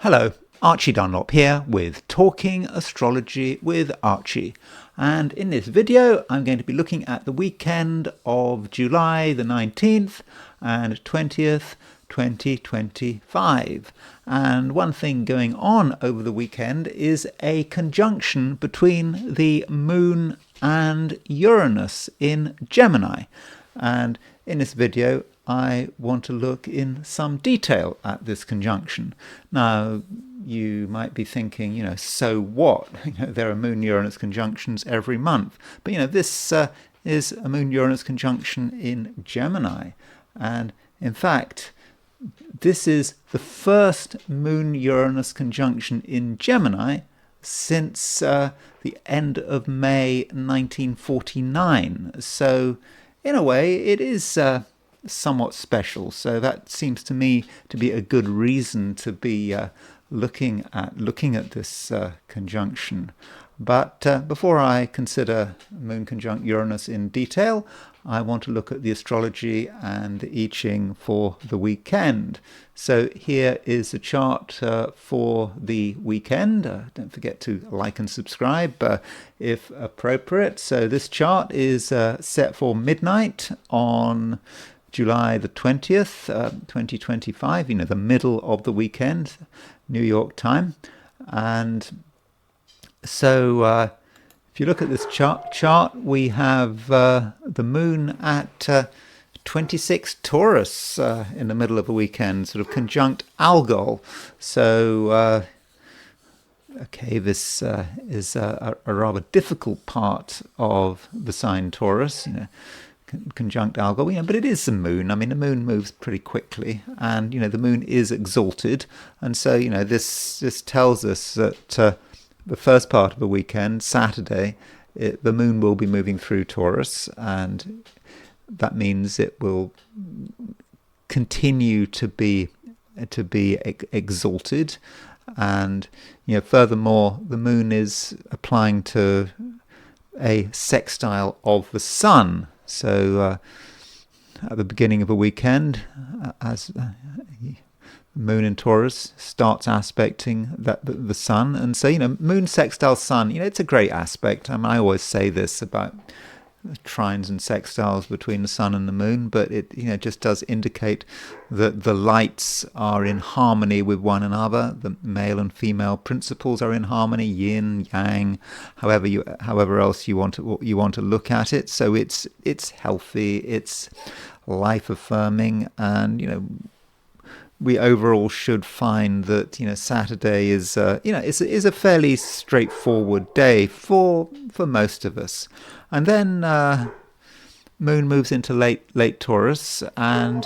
Hello, Archie Dunlop here with Talking Astrology with Archie. And in this video, I'm going to be looking at the weekend of July the 19th and 20th, 2025. And one thing going on over the weekend is a conjunction between the Moon and Uranus in Gemini. And in this video, I want to look in some detail at this conjunction. Now, you might be thinking, so what? There are Moon-Uranus conjunctions every month. But, this is a Moon-Uranus conjunction in Gemini. And in fact, this is the first Moon-Uranus conjunction in Gemini since the end of May 1949. So, in a way, it is somewhat special. So that seems to me to be a good reason to be looking at this conjunction. But before I consider Moon conjunct Uranus in detail, I want to look at the astrology and the I Ching for the weekend. So here is a chart for the weekend. Don't forget to like and subscribe if appropriate. So this chart is set for midnight on July the 20th, 2025, the middle of the weekend, New York time. And so if you look at this chart, we have the moon at 26 Taurus in the middle of the weekend, sort of conjunct Algol. So, okay, this is a rather difficult part of the sign Taurus, conjunct Algol, but it is the moon. I mean, the moon moves pretty quickly, and the moon is exalted, and so this tells us that the first part of the weekend, Saturday, the moon will be moving through Taurus, and that means it will continue to be exalted, and furthermore, the moon is applying to a sextile of the sun. So at the beginning of a weekend, as the moon in Taurus starts aspecting the sun, and so moon sextile sun, it's a great aspect. I always say this about trines and sextiles between the sun and the moon, but it just does indicate that the lights are in harmony with one another. The male and female principles are in harmony, yin, yang, however else you want to look at it. So it's healthy, it's life affirming, and we overall should find that Saturday is is a fairly straightforward day for most of us. And then moon moves into late Taurus, and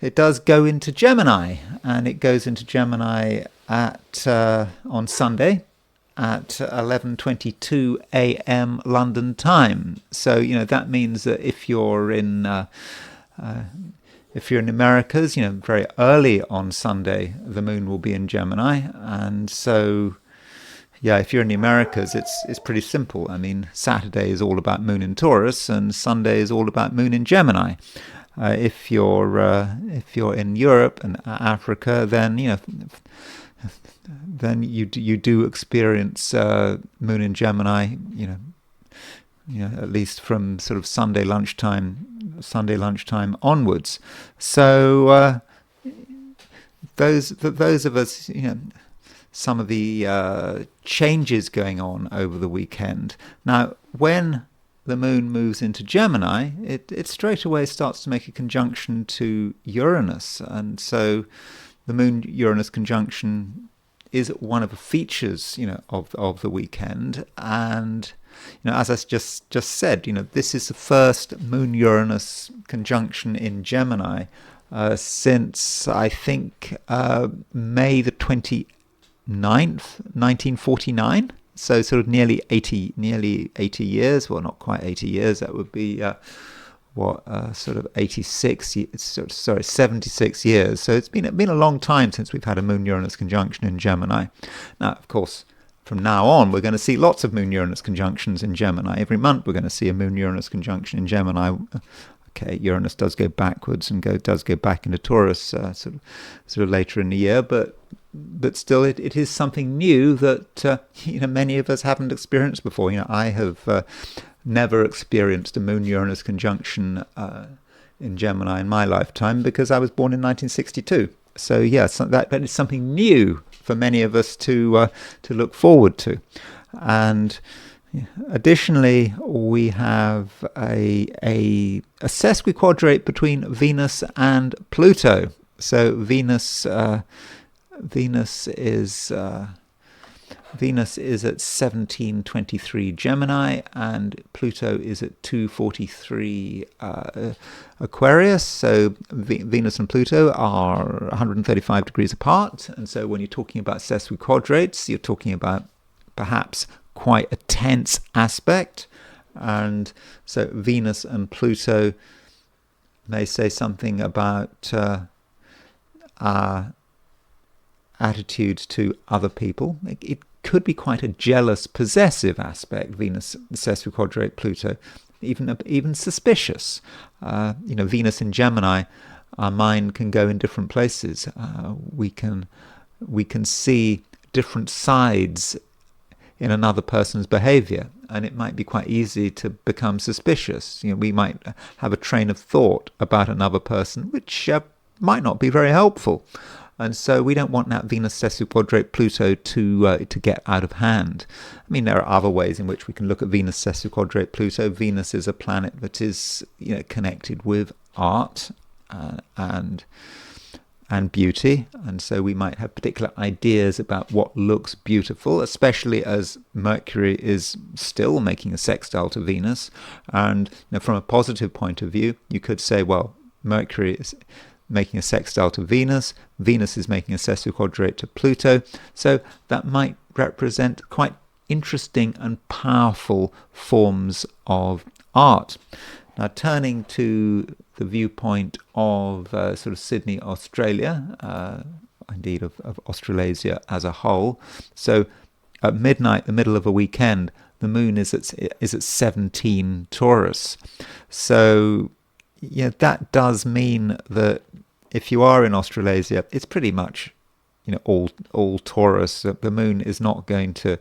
it does go into Gemini, and it goes into Gemini at on Sunday at 11:22 a.m. London time. So that means that if you're in Americas, very early on Sunday, the moon will be in Gemini. And so, if you're in the Americas, it's pretty simple. I mean, Saturday is all about moon in Taurus, and Sunday is all about moon in Gemini. If you're in Europe and Africa, then you do experience moon in Gemini. At least from sort of Sunday lunchtime onwards. So those of us, some of the changes going on over the weekend. Now, when the moon moves into Gemini, it straight away starts to make a conjunction to Uranus, and so the Moon-Uranus conjunction is one of the features, of the weekend. And as I just said, this is the first Moon-Uranus conjunction in Gemini since I think May the 29th, 1949. So sort of nearly 80 years. Well, not quite 80 years. That would be sort of 76 years. So it's been a long time since we've had a Moon-Uranus conjunction in Gemini. Now, of course, from now on, we're going to see lots of Moon-Uranus conjunctions in Gemini. Every month, we're going to see a Moon-Uranus conjunction in Gemini. Okay, Uranus does go backwards and does go back into Taurus sort of later in the year, but still, it is something new that many of us haven't experienced before. I have never experienced a Moon-Uranus conjunction in Gemini in my lifetime because I was born in 1962. So yes, that is something new for many of us to look forward to. And additionally, we have a sesquiquadrate between Venus and Pluto. So Venus is at 1723 Gemini, and Pluto is at 243 Aquarius. So Venus and Pluto are 135 degrees apart, and so when you're talking about sesquiquadrates, you're talking about perhaps quite a tense aspect. And so Venus and Pluto may say something about our attitude to other people. It could be quite a jealous, possessive aspect, Venus sesquiquadrate Pluto, even suspicious. Venus in Gemini, our mind can go in different places. We can see different sides in another person's behavior, and it might be quite easy to become suspicious. We might have a train of thought about another person which might not be very helpful. And so we don't want that Venus sesquiquadrate Pluto to get out of hand. I mean, there are other ways in which we can look at Venus sesquiquadrate Pluto. Venus is a planet that is connected with art and beauty, and so we might have particular ideas about what looks beautiful, especially as Mercury is still making a sextile to Venus. And from a positive point of view, you could say, well, Mercury is making a sextile to Venus, Venus is making a sesquiquadrate to Pluto, so that might represent quite interesting and powerful forms of art. Now, turning to the viewpoint of sort of Sydney, Australia, indeed of Australasia as a whole. So at midnight, the middle of a weekend, the moon is at 17 Taurus. So that does mean that if you are in Australasia, it's pretty much all Taurus. The moon is not going to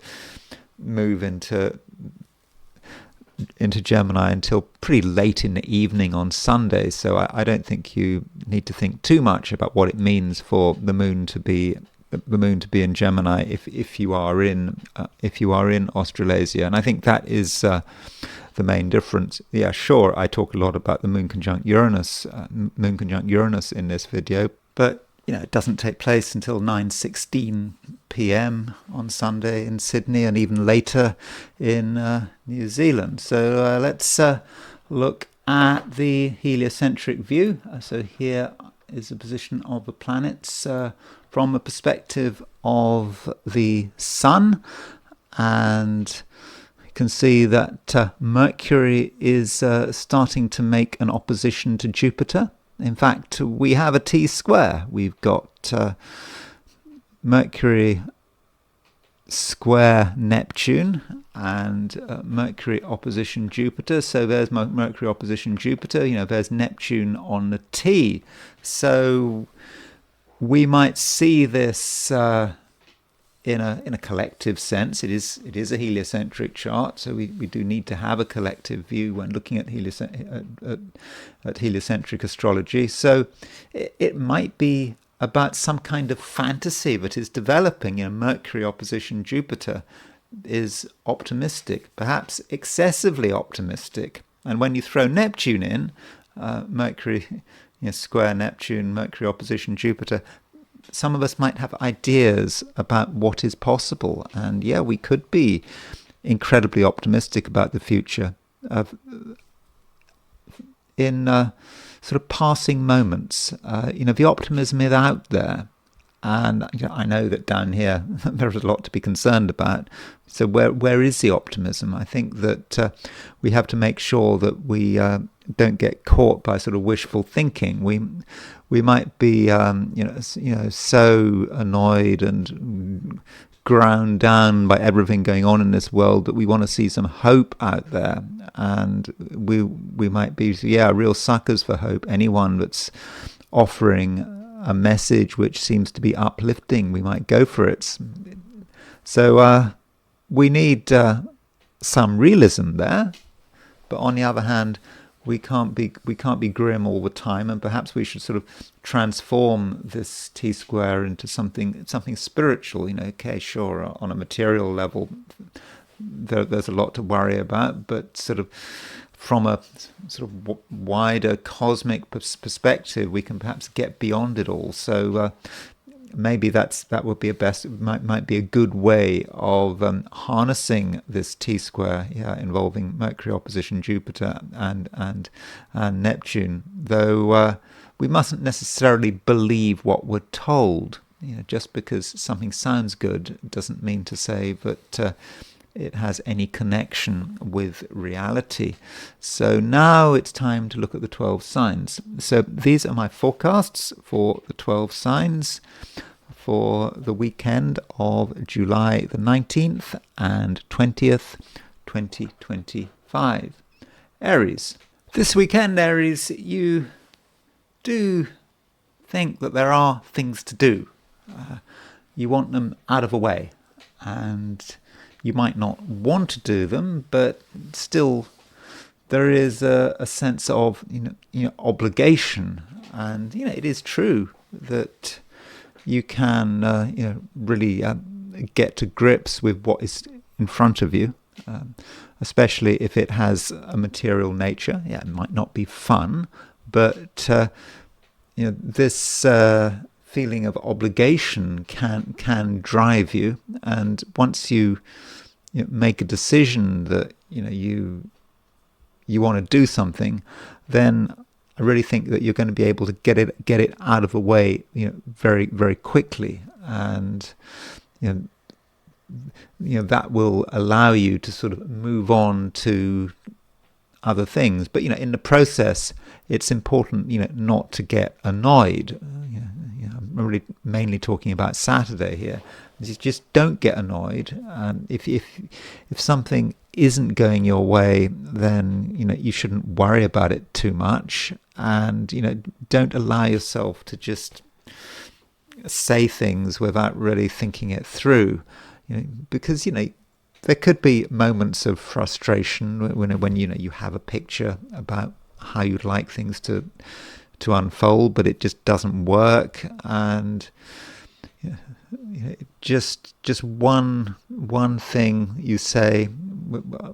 move into Gemini until pretty late in the evening on Sunday. So I don't think you need to think too much about what it means for the moon to be in Gemini if you are in Australasia. And I think that is the main difference. Yeah, sure, I talk a lot about the moon conjunct Uranus in this video, but it doesn't take place until 9:16 p.m. on Sunday in Sydney, and even later in New Zealand. So let's look at the heliocentric view. So here is the position of the planets from a perspective of the Sun, and you can see that Mercury is starting to make an opposition to Jupiter. In fact, we have a T-square. We've got Mercury square Neptune and Mercury opposition Jupiter. So there's Mercury opposition Jupiter. There's Neptune on the T. So we might see this in a collective sense. It is a heliocentric chart, so we do need to have a collective view when looking at heliocentric astrology. So it might be about some kind of fantasy that is developing. Mercury opposition Jupiter is optimistic, perhaps excessively optimistic. And when you throw Neptune in, Mercury square Neptune, Mercury opposition Jupiter, some of us might have ideas about what is possible. And we could be incredibly optimistic about the future in sort of passing moments. The optimism is out there. And I know that down here there's a lot to be concerned about. So where is the optimism? I think that we have to make sure that we don't get caught by sort of wishful thinking. We might be so annoyed and ground down by everything going on in this world, that we want to see some hope out there. And we might be, real suckers for hope. Anyone that's offering a message which seems to be uplifting, we might go for it. So we need some realism there, but on the other hand, we can't be grim all the time, and perhaps we should sort of transform this T-square into something spiritual. Okay, sure, on a material level, there's a lot to worry about, but sort of from a sort of wider cosmic perspective, we can perhaps get beyond it all. So maybe that would be might be a good way of harnessing this T-square, involving Mercury opposition Jupiter and Neptune. Though we mustn't necessarily believe what we're told. Just because something sounds good doesn't mean to say that it has any connection with reality. So now it's time to look at the 12 signs. So these are my forecasts for the 12 signs for the weekend of July the 19th and 20th, 2025. Aries. This weekend, Aries, you do think that there are things to do. You want them out of the way, and you might not want to do them, but still there is a sense of obligation. And it is true that you can really get to grips with what is in front of you, especially if it has a material nature. It might not be fun, but this feeling of obligation can drive you. And once you make a decision that you want to do something, then I really think that you're going to be able to get it out of the way very, very quickly, and that will allow you to sort of move on to other things. But in the process, it's important not to get annoyed. I'm really mainly talking about Saturday here. Just don't get annoyed. If something isn't going your way, then you shouldn't worry about it too much, and don't allow yourself to just say things without really thinking it through. Because there could be moments of frustration when you have a picture about how you'd like things to unfold, but it just doesn't work, and just one thing you say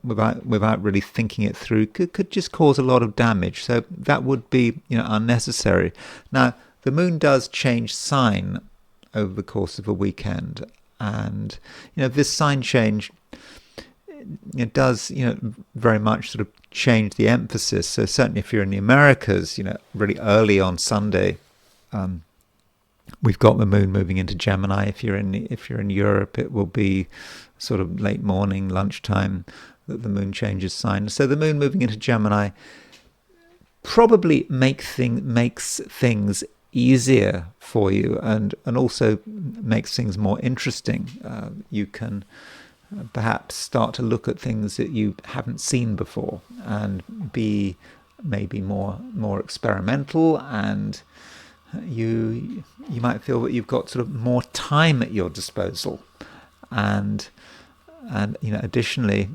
without really thinking it through could just cause a lot of damage. So that would be unnecessary. Now, the moon does change sign over the course of a weekend, and this sign change, it does very much sort of change the emphasis. So certainly if you're in the Americas, really early on Sunday, we've got the moon moving into Gemini. If you're in Europe, it will be sort of late morning, lunchtime, that the moon changes sign. So the moon moving into Gemini probably makes things easier for you, and also makes things more interesting. You can perhaps start to look at things that you haven't seen before, and be maybe more experimental, and you might feel that you've got sort of more time at your disposal. And additionally,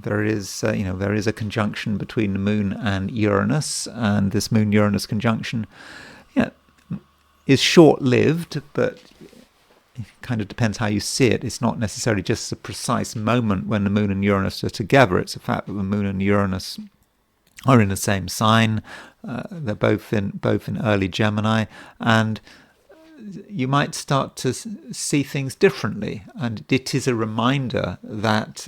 there is a conjunction between the moon and Uranus, and this Moon-Uranus conjunction is short-lived, but it kind of depends how you see it. It's not necessarily just a precise moment when the moon and Uranus are together. It's the fact that the moon and Uranus are in the same sign. They're both in early Gemini, and you might start to see things differently. And it is a reminder that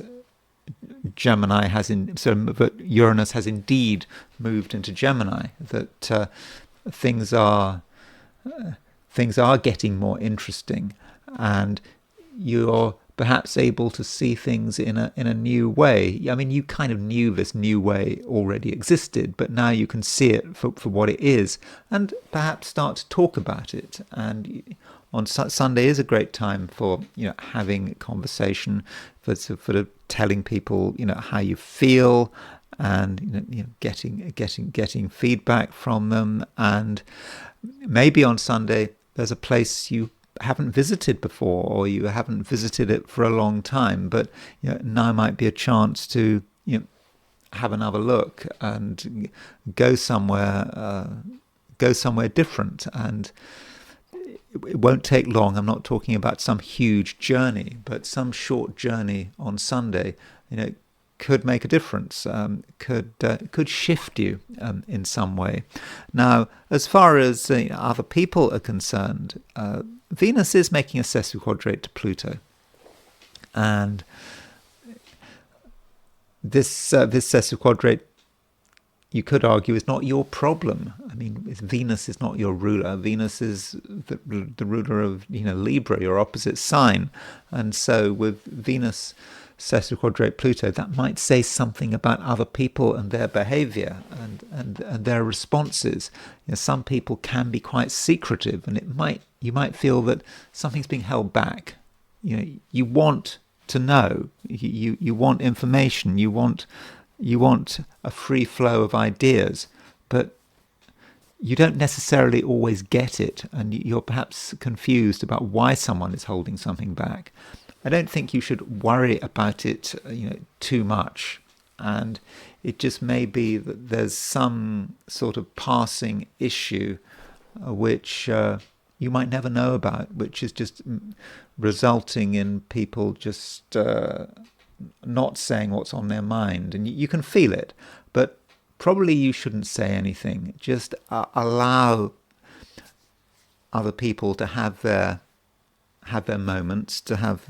that Uranus has indeed moved into Gemini. That things are getting more interesting, and you're perhaps able to see things in a new way. I mean, you kind of knew this new way already existed, but now you can see it for what it is, and perhaps start to talk about it. And on Sunday is a great time for having a conversation, for sort of telling people how you feel, and getting feedback from them. And maybe on Sunday there's a place you haven't visited before, or you haven't visited it for a long time, but now might be a chance to have another look and go somewhere different. And it won't take long. I'm not talking about some huge journey, but some short journey on Sunday could make a difference, could shift you in some way. Now, as far as other people are concerned, Venus is making a sesquiquadrate to Pluto, and this sesquiquadrate, you could argue, is not your problem. I mean, Venus is not your ruler. Venus is the ruler of Libra, your opposite sign, and so with Venus sesquiquadrate Pluto, that might say something about other people and their behavior and their responses. Some people can be quite secretive, and you might feel that something's being held back. You want to know, you want information, you want a free flow of ideas, but you don't necessarily always get it, and you're perhaps confused about why someone is holding something back. I don't think you should worry about it too much, and it just may be that there's some sort of passing issue which you might never know about, which is just resulting in people just not saying what's on their mind. And you can feel it, but probably you shouldn't say anything. Just allow other people to have their moments, to have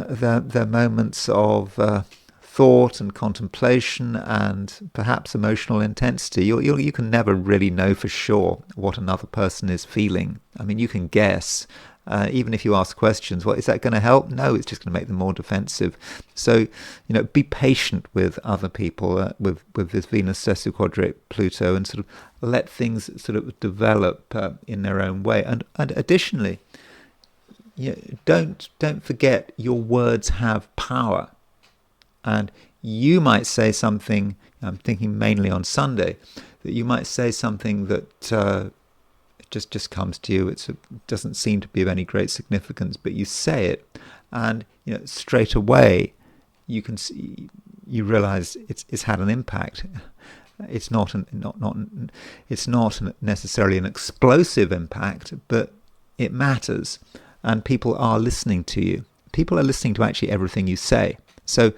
their moments of thought and contemplation and perhaps emotional intensity. You can never really know for sure what another person is feeling. I mean, you can guess. Even if you ask questions, is that going to help? No, it's just going to make them more defensive. So, be patient with other people, with this Venus sesquiquadrate Pluto, and sort of let things sort of develop in their own way. And additionally, don't forget your words have power. And you might say something, I'm thinking mainly on Sunday, that you might say something that just comes to you. It doesn't seem to be of any great significance, but you say it, and straight away you realize it's had an impact. It's not necessarily an explosive impact, but it matters, and people are listening to you. People are listening to actually everything you say. So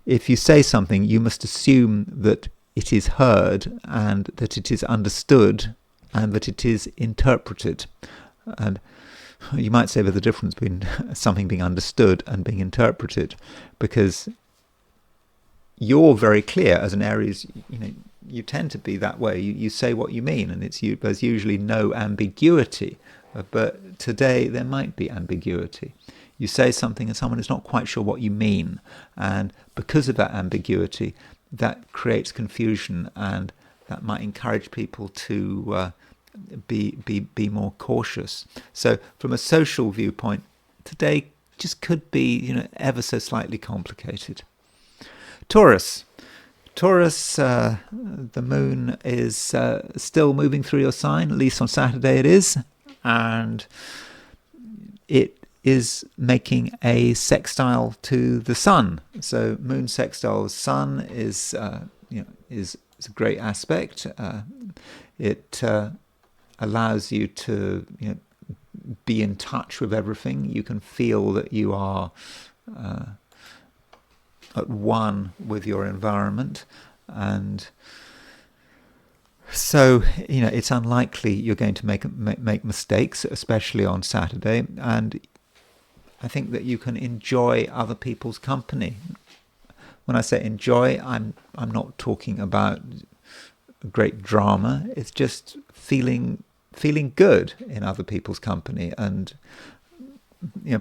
if you say something, you must assume that it is heard and that it is understood and that it is interpreted. And you might say there's a difference between something being understood and being interpreted, because you're very clear as an Aries. You tend to be that way. You say what you mean, and there's usually no ambiguity. But today there might be ambiguity. You say something and someone is not quite sure what you mean, and because of that ambiguity, that creates confusion, and that might encourage people to be more cautious. So from a social viewpoint, today just could be ever so slightly complicated. Taurus, the moon is still moving through your sign. At least on Saturday it is, and it is making a sextile to the sun. So moon sextile sun is a great aspect. It allows you to be in touch with everything. You can feel that you are at one with your environment, and so it's unlikely you're going to make mistakes, especially on Saturday. And I think that you can enjoy other people's company. When I say enjoy, I'm not talking about great drama. It's just feeling good in other people's company, and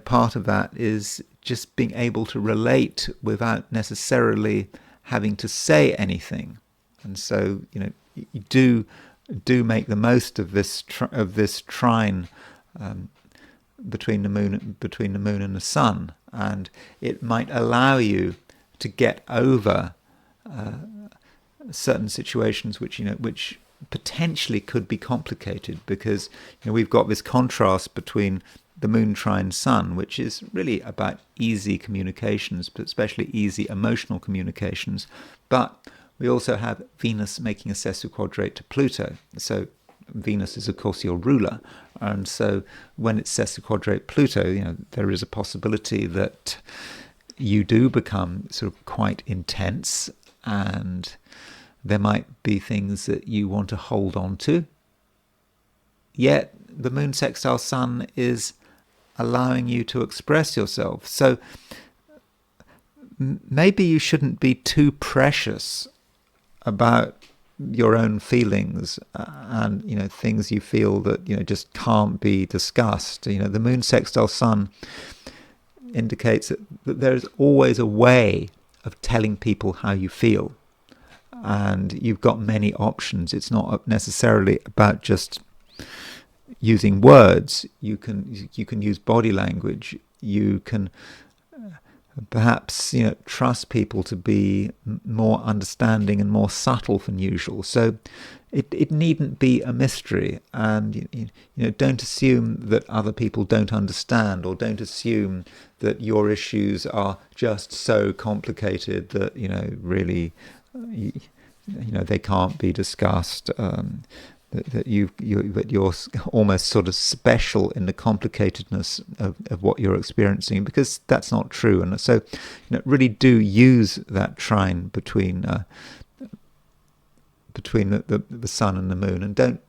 part of that is just being able to relate without necessarily having to say anything. And so you do do make the most of this trine between the moon and the sun, and it might allow you to get over certain situations which potentially could be complicated, because we've got this contrast between the moon trine sun, which is really about easy communications, but especially easy emotional communications. But we also have Venus making a sesquiquadrate to Pluto. So Venus is, of course, your ruler. And so when it's sesquiquadrate Pluto, there is a possibility that you do become sort of quite intense, and there might be things that you want to hold on to. Yet the moon sextile sun is allowing you to express yourself. So maybe you shouldn't be too precious about your own feelings and things you feel that just can't be discussed. The moon sextile sun indicates that there's always a way of telling people how you feel, and you've got many options. It's not necessarily about just using words. You can use body language. You can perhaps trust people to be more understanding and more subtle than usual. So it needn't be a mystery, and don't assume that other people don't understand, or don't assume that your issues are just so complicated that really they can't be discussed. That you're almost sort of special in the complicatedness of what you're experiencing, because that's not true. And so really do use that trine between the sun and the moon, and don't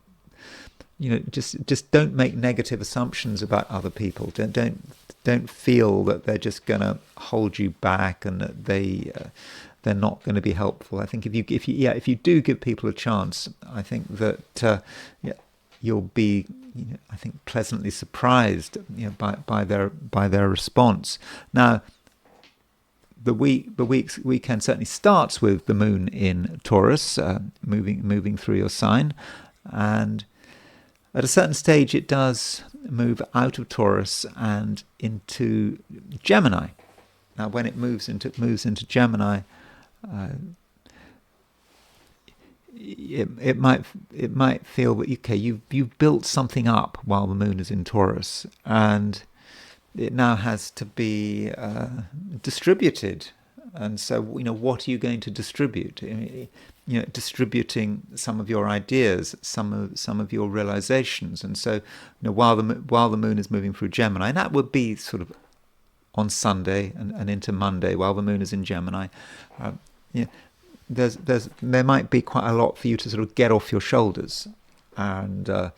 just don't make negative assumptions about other people. Don't feel that they're just going to hold you back and that they're not going to be helpful. I think if you do give people a chance, I think that you'll be I think pleasantly surprised by their response. Now, the weekend certainly starts with the moon in Taurus, moving through your sign, and at a certain stage it does move out of Taurus and into Gemini. Now, when it moves into Gemini, it might feel that okay, you've built something up while the moon is in Taurus, and it now has to be distributed. And so what are you going to distribute? Distributing some of your ideas, some of your realizations. And so while the moon is moving through Gemini, and that would be sort of on Sunday and into Monday while the moon is in Gemini, there might be quite a lot for you to sort of get off your shoulders, and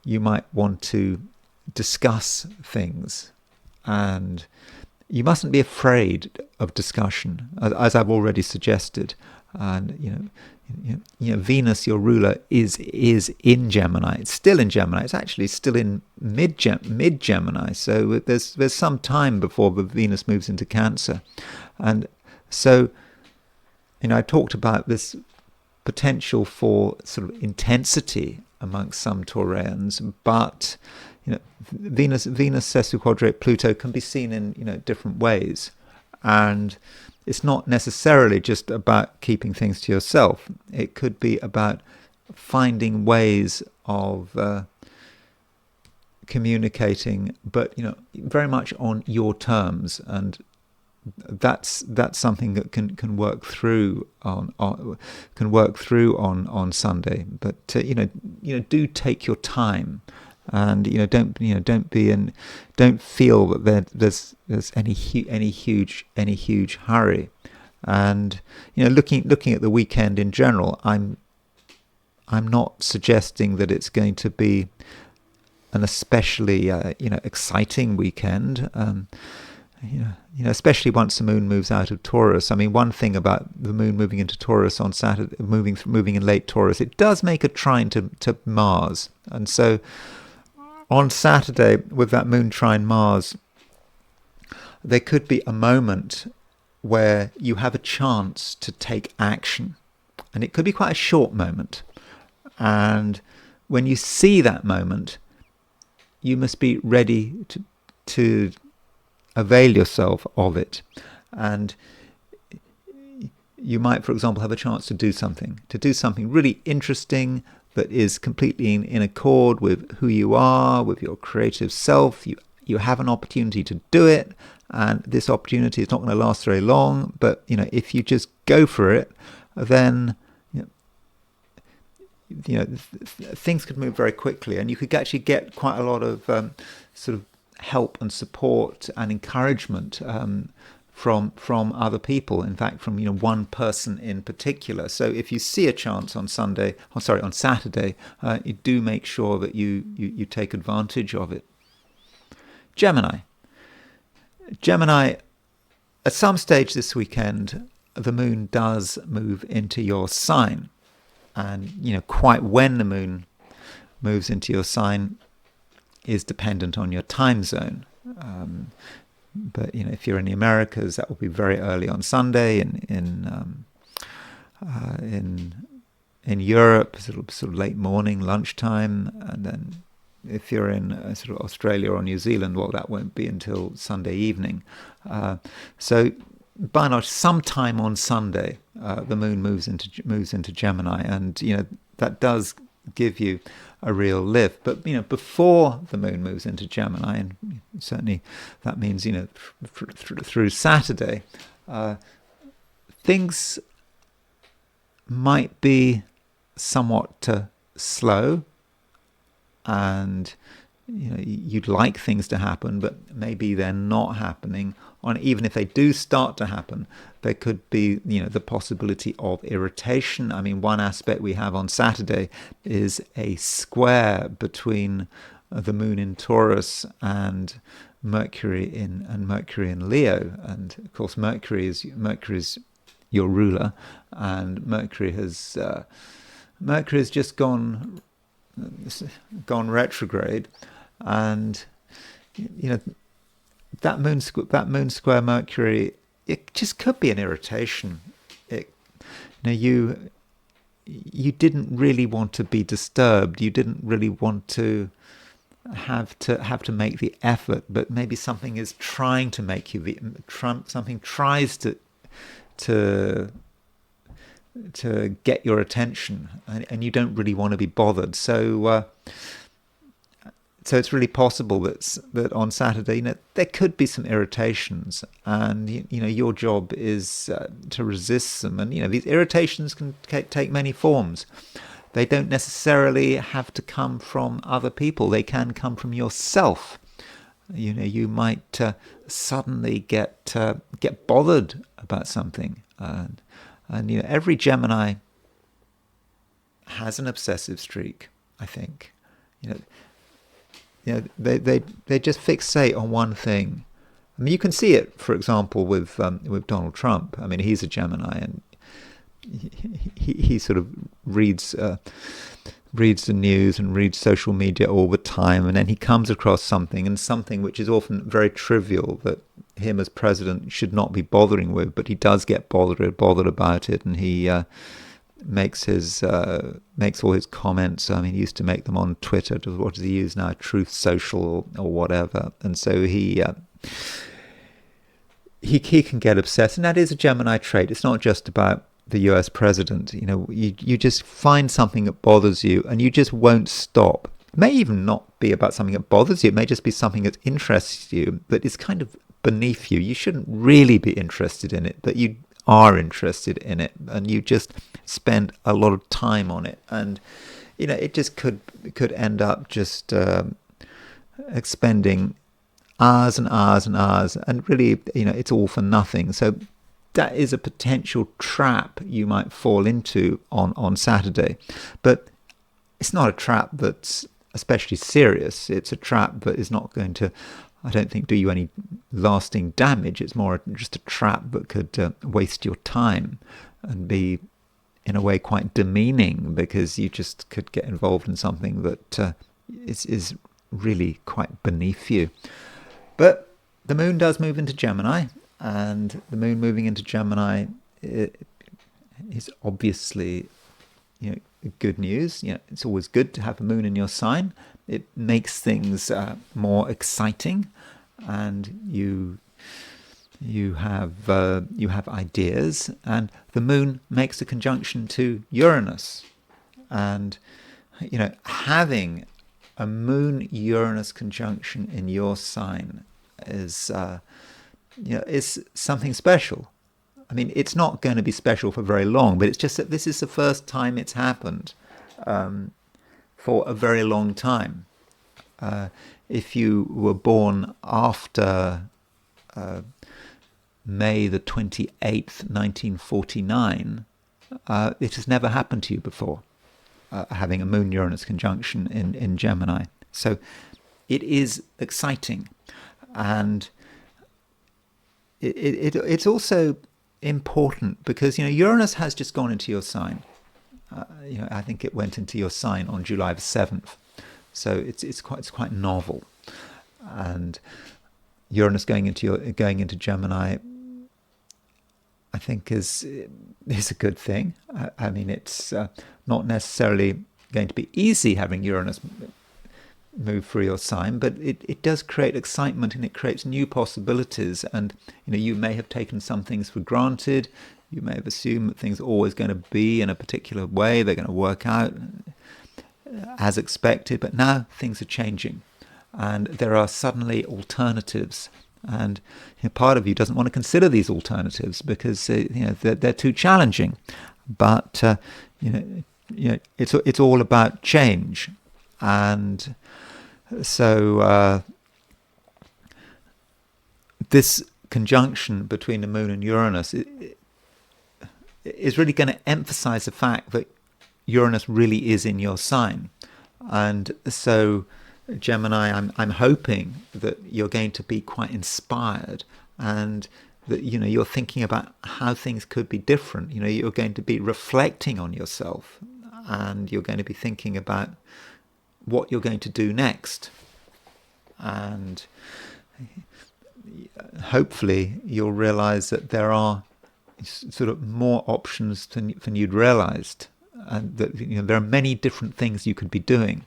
you might want to discuss things, and you mustn't be afraid of discussion, as I've already suggested. And Venus, your ruler, is in Gemini. It's still in Gemini. It's actually still in mid Gemini. So there's some time before the Venus moves into Cancer, and so I talked about this potential for sort of intensity amongst some Taurians, but Venus sesquiquadrate Pluto can be seen in different ways, and it's not necessarily just about keeping things to yourself. It could be about finding ways of communicating, but very much on your terms, and that's something that can work through on Sunday. But do take your time. And don't feel that there's any huge hurry. And looking at the weekend in general, I'm not suggesting that it's going to be an especially exciting weekend. Especially once the moon moves out of Taurus. I mean, one thing about the moon moving into Taurus on Saturday, moving in late Taurus, it does make a trine to Mars, and so on Saturday, with that moon trine Mars, there could be a moment where you have a chance to take action. and it could be quite a short moment. And when you see that moment, you must be ready to avail yourself of it. And you might, for example, have a chance to do something really interesting that is completely in accord with who you are, with your creative self. You have an opportunity to do it, and this opportunity is not going to last very long. But if you just go for it, then things could move very quickly, and you could actually get quite a lot of sort of help and support and encouragement from other people. In fact, from one person in particular. So if you see a chance on Saturday, you do make sure that you take advantage of it. Gemini, at some stage this weekend, the moon does move into your sign. And quite when the moon moves into your sign is dependent on your time zone. But if you're in the Americas, that will be very early on Sunday. In Europe, sort of late morning, lunchtime, and then if you're in sort of Australia or New Zealand, well, that won't be until Sunday evening. So by and large, sometime on Sunday, the moon moves into Gemini, and that does give you a real lift. But before the moon moves into Gemini, and certainly that means through Saturday, things might be somewhat slow, and you'd like things to happen, but maybe they're not happening. And even if they do start to happen, there could be the possibility of irritation. I mean, one aspect we have on Saturday is a square between the moon in Taurus and Mercury in Leo. And of course, Mercury is your ruler, and Mercury has just gone retrograde, and that moon square Mercury, it just could be an irritation. You didn't really want to be disturbed. You didn't really want to have to make the effort, but maybe something is trying to make you something tries to get your attention, and you don't really want to be bothered. So it's really possible that on Saturday, there could be some irritations, and your job is to resist them. And these irritations can take many forms. They don't necessarily have to come from other people. They can come from yourself. You might suddenly get bothered about something, and every Gemini has an obsessive streak, I think. They just fixate on one thing. I mean, you can see it, for example, with Donald Trump. I mean, he's a Gemini, and he sort of reads the news and reads social media all the time, and then he comes across something which is often very trivial that him as president should not be bothering with, but he does get bothered about it, and he makes all his comments. I mean, he used to make them on Twitter. What does he use now? Truth Social or whatever. And so he can get obsessed, and that is a Gemini trait. It's not just about the US president. You just find something that bothers you, and you just won't stop. It may even not be about something that bothers you. It may just be something that interests you, but it's kind of beneath you. You shouldn't really be interested in it, but you are interested in it, and you just spend a lot of time on it, and it just could end up just expending hours and hours and hours, and really it's all for nothing. So that is a potential trap you might fall into on Saturday, but it's not a trap that's especially serious. It's a trap that is not going to, I don't think, do you any lasting damage. It's more just a trap that could waste your time and be, in a way, quite demeaning, because you just could get involved in something that is really quite beneath you. But the moon does move into Gemini, and the moon moving into Gemini, is obviously, good news. It's always good to have a moon in your sign. It makes things more exciting, and you have ideas. And the moon makes a conjunction to Uranus, and having a Moon-Uranus conjunction in your sign is is something special. I mean, it's not going to be special for very long, but it's just that this is the first time it's happened for a very long time. If you were born after May the 28th, 1949, it has never happened to you before, having a Moon-Uranus conjunction in Gemini. So it is exciting. And it's also important because Uranus has just gone into your sign. I think it went into your sign on July the 7th, so it's quite novel. And Uranus going into Gemini, I think is a good thing. I mean, it's not necessarily going to be easy having Uranus move through your sign, but it does create excitement, and it creates new possibilities. And you may have taken some things for granted. You may have assumed that things are always going to be in a particular way, they're going to work out as expected, but now things are changing, and there are suddenly alternatives. And part of you doesn't want to consider these alternatives because they're too challenging. But it's all about change. And so this conjunction between the Moon and Uranus is really going to emphasize the fact that Uranus really is in your sign. And so Gemini, I'm hoping that you're going to be quite inspired, and that you're thinking about how things could be different. You're going to be reflecting on yourself, and you're going to be thinking about what you're going to do next. And hopefully you'll realize that there are sort of more options than you'd realized, and that there are many different things you could be doing.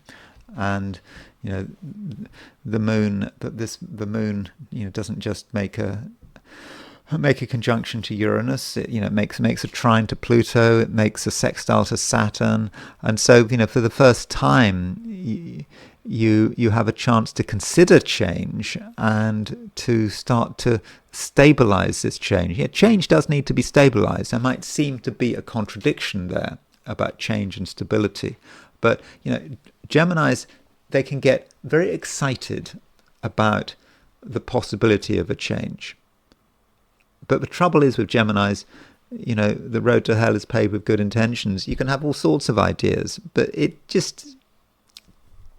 And the moon doesn't just make a conjunction to Uranus. It makes a trine to Pluto. It makes a sextile to Saturn. And so for the first time you have a chance to consider change and to start to stabilize this change. Change does need to be stabilized. There might seem to be a contradiction there about change and stability, but Geminis, they can get very excited about the possibility of a change. But the trouble is with Geminis, the road to hell is paved with good intentions. You can have all sorts of ideas, but it just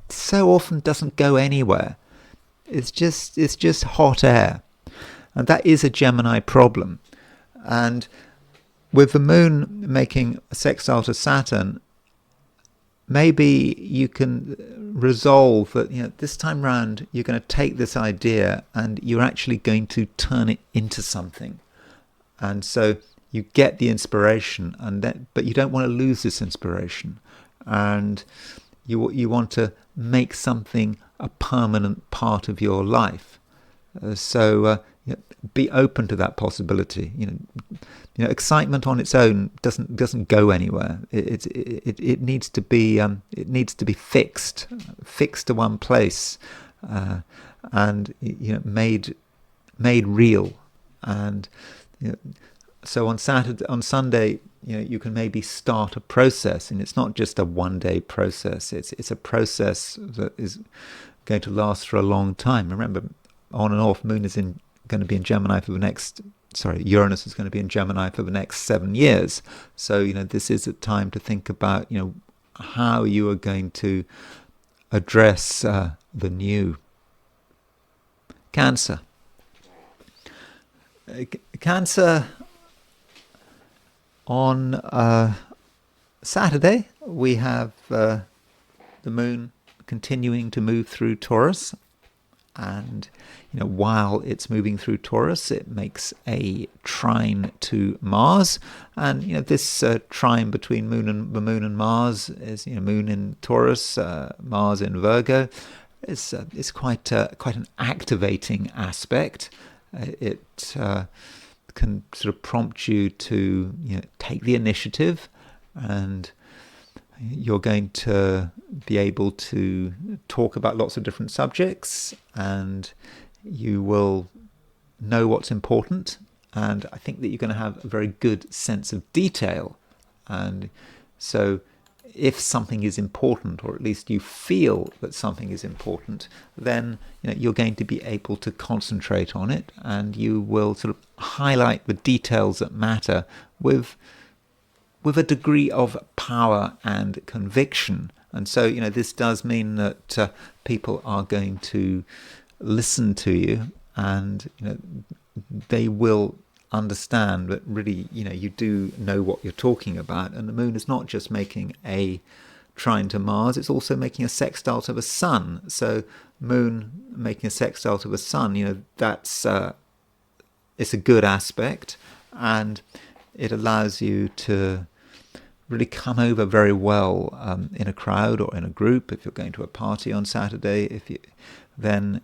so often doesn't go anywhere. It's just hot air. And that is a Gemini problem. And with the moon making a sextile to Saturn, maybe you can resolve that this time round you're going to take this idea and you're actually going to turn it into something. And so you get the inspiration, but you don't want to lose this inspiration, and you want to make something a permanent part of your life. So be open to that possibility. Excitement on its own doesn't go anywhere. It needs to be fixed to one place, and made real. And so on Sunday, you can maybe start a process, and it's not just a one-day process. It's a process that is going to last for a long time. Remember, on and off, Moon is going to be in Gemini for the next. Uranus is going to be in Gemini for the next 7 years. So this is a time to think about how you are going to address the new. Cancer. Cancer. On Saturday, we have the moon continuing to move through Taurus, And while it's moving through Taurus, it makes a trine to Mars, and this trine between the Moon and Mars is Moon in Taurus, Mars in Virgo. It's quite an activating aspect. It can sort of prompt you to take the initiative, and you're going to be able to talk about lots of different subjects, and you will know what's important. And I think that you're going to have a very good sense of detail. And so if something is important, or at least you feel that something is important, then you're going to be able to concentrate on it, and you will sort of highlight the details that matter with a degree of power and conviction. And so this does mean that people are going to listen to you, and they will understand that really you do know what you're talking about. And the Moon is not just making a trine to Mars, it's also making a sextile to the Sun. So Moon making a sextile to the Sun, that's it's a good aspect, and it allows you to really come over very well in a crowd or in a group. If you're going to a party on Saturday, then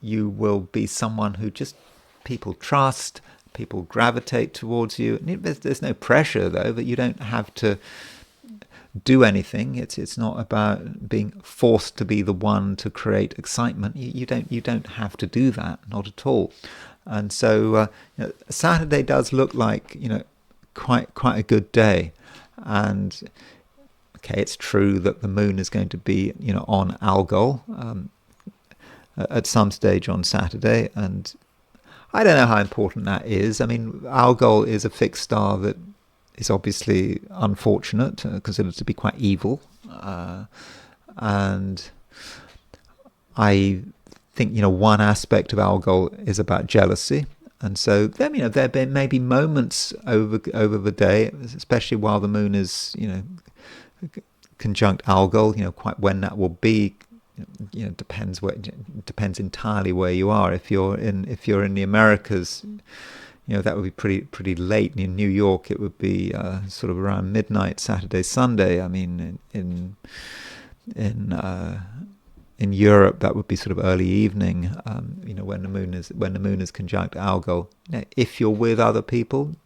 you will be someone who just people trust, people gravitate towards you. There's no pressure, though, that you don't have to do anything. It's not about being forced to be the one to create excitement. You don't have to do that, not at all. And so Saturday does look like quite a good day. And okay, it's true that the Moon is going to be on Algol at some stage on Saturday, and I don't know how important that is. I mean, Algol is a fixed star that is obviously unfortunate, considered to be quite evil, and I think one aspect of Algol is about jealousy. And so there may be moments over the day, especially while the Moon is conjunct Algol. Quite when that will be, depends entirely where you are. If you're in the Americas, that would be pretty late. In New York, it would be sort of around midnight, Saturday, Sunday. I mean, in Europe, that would be sort of early evening, when the Moon is conjunct Algol. If you're with other people,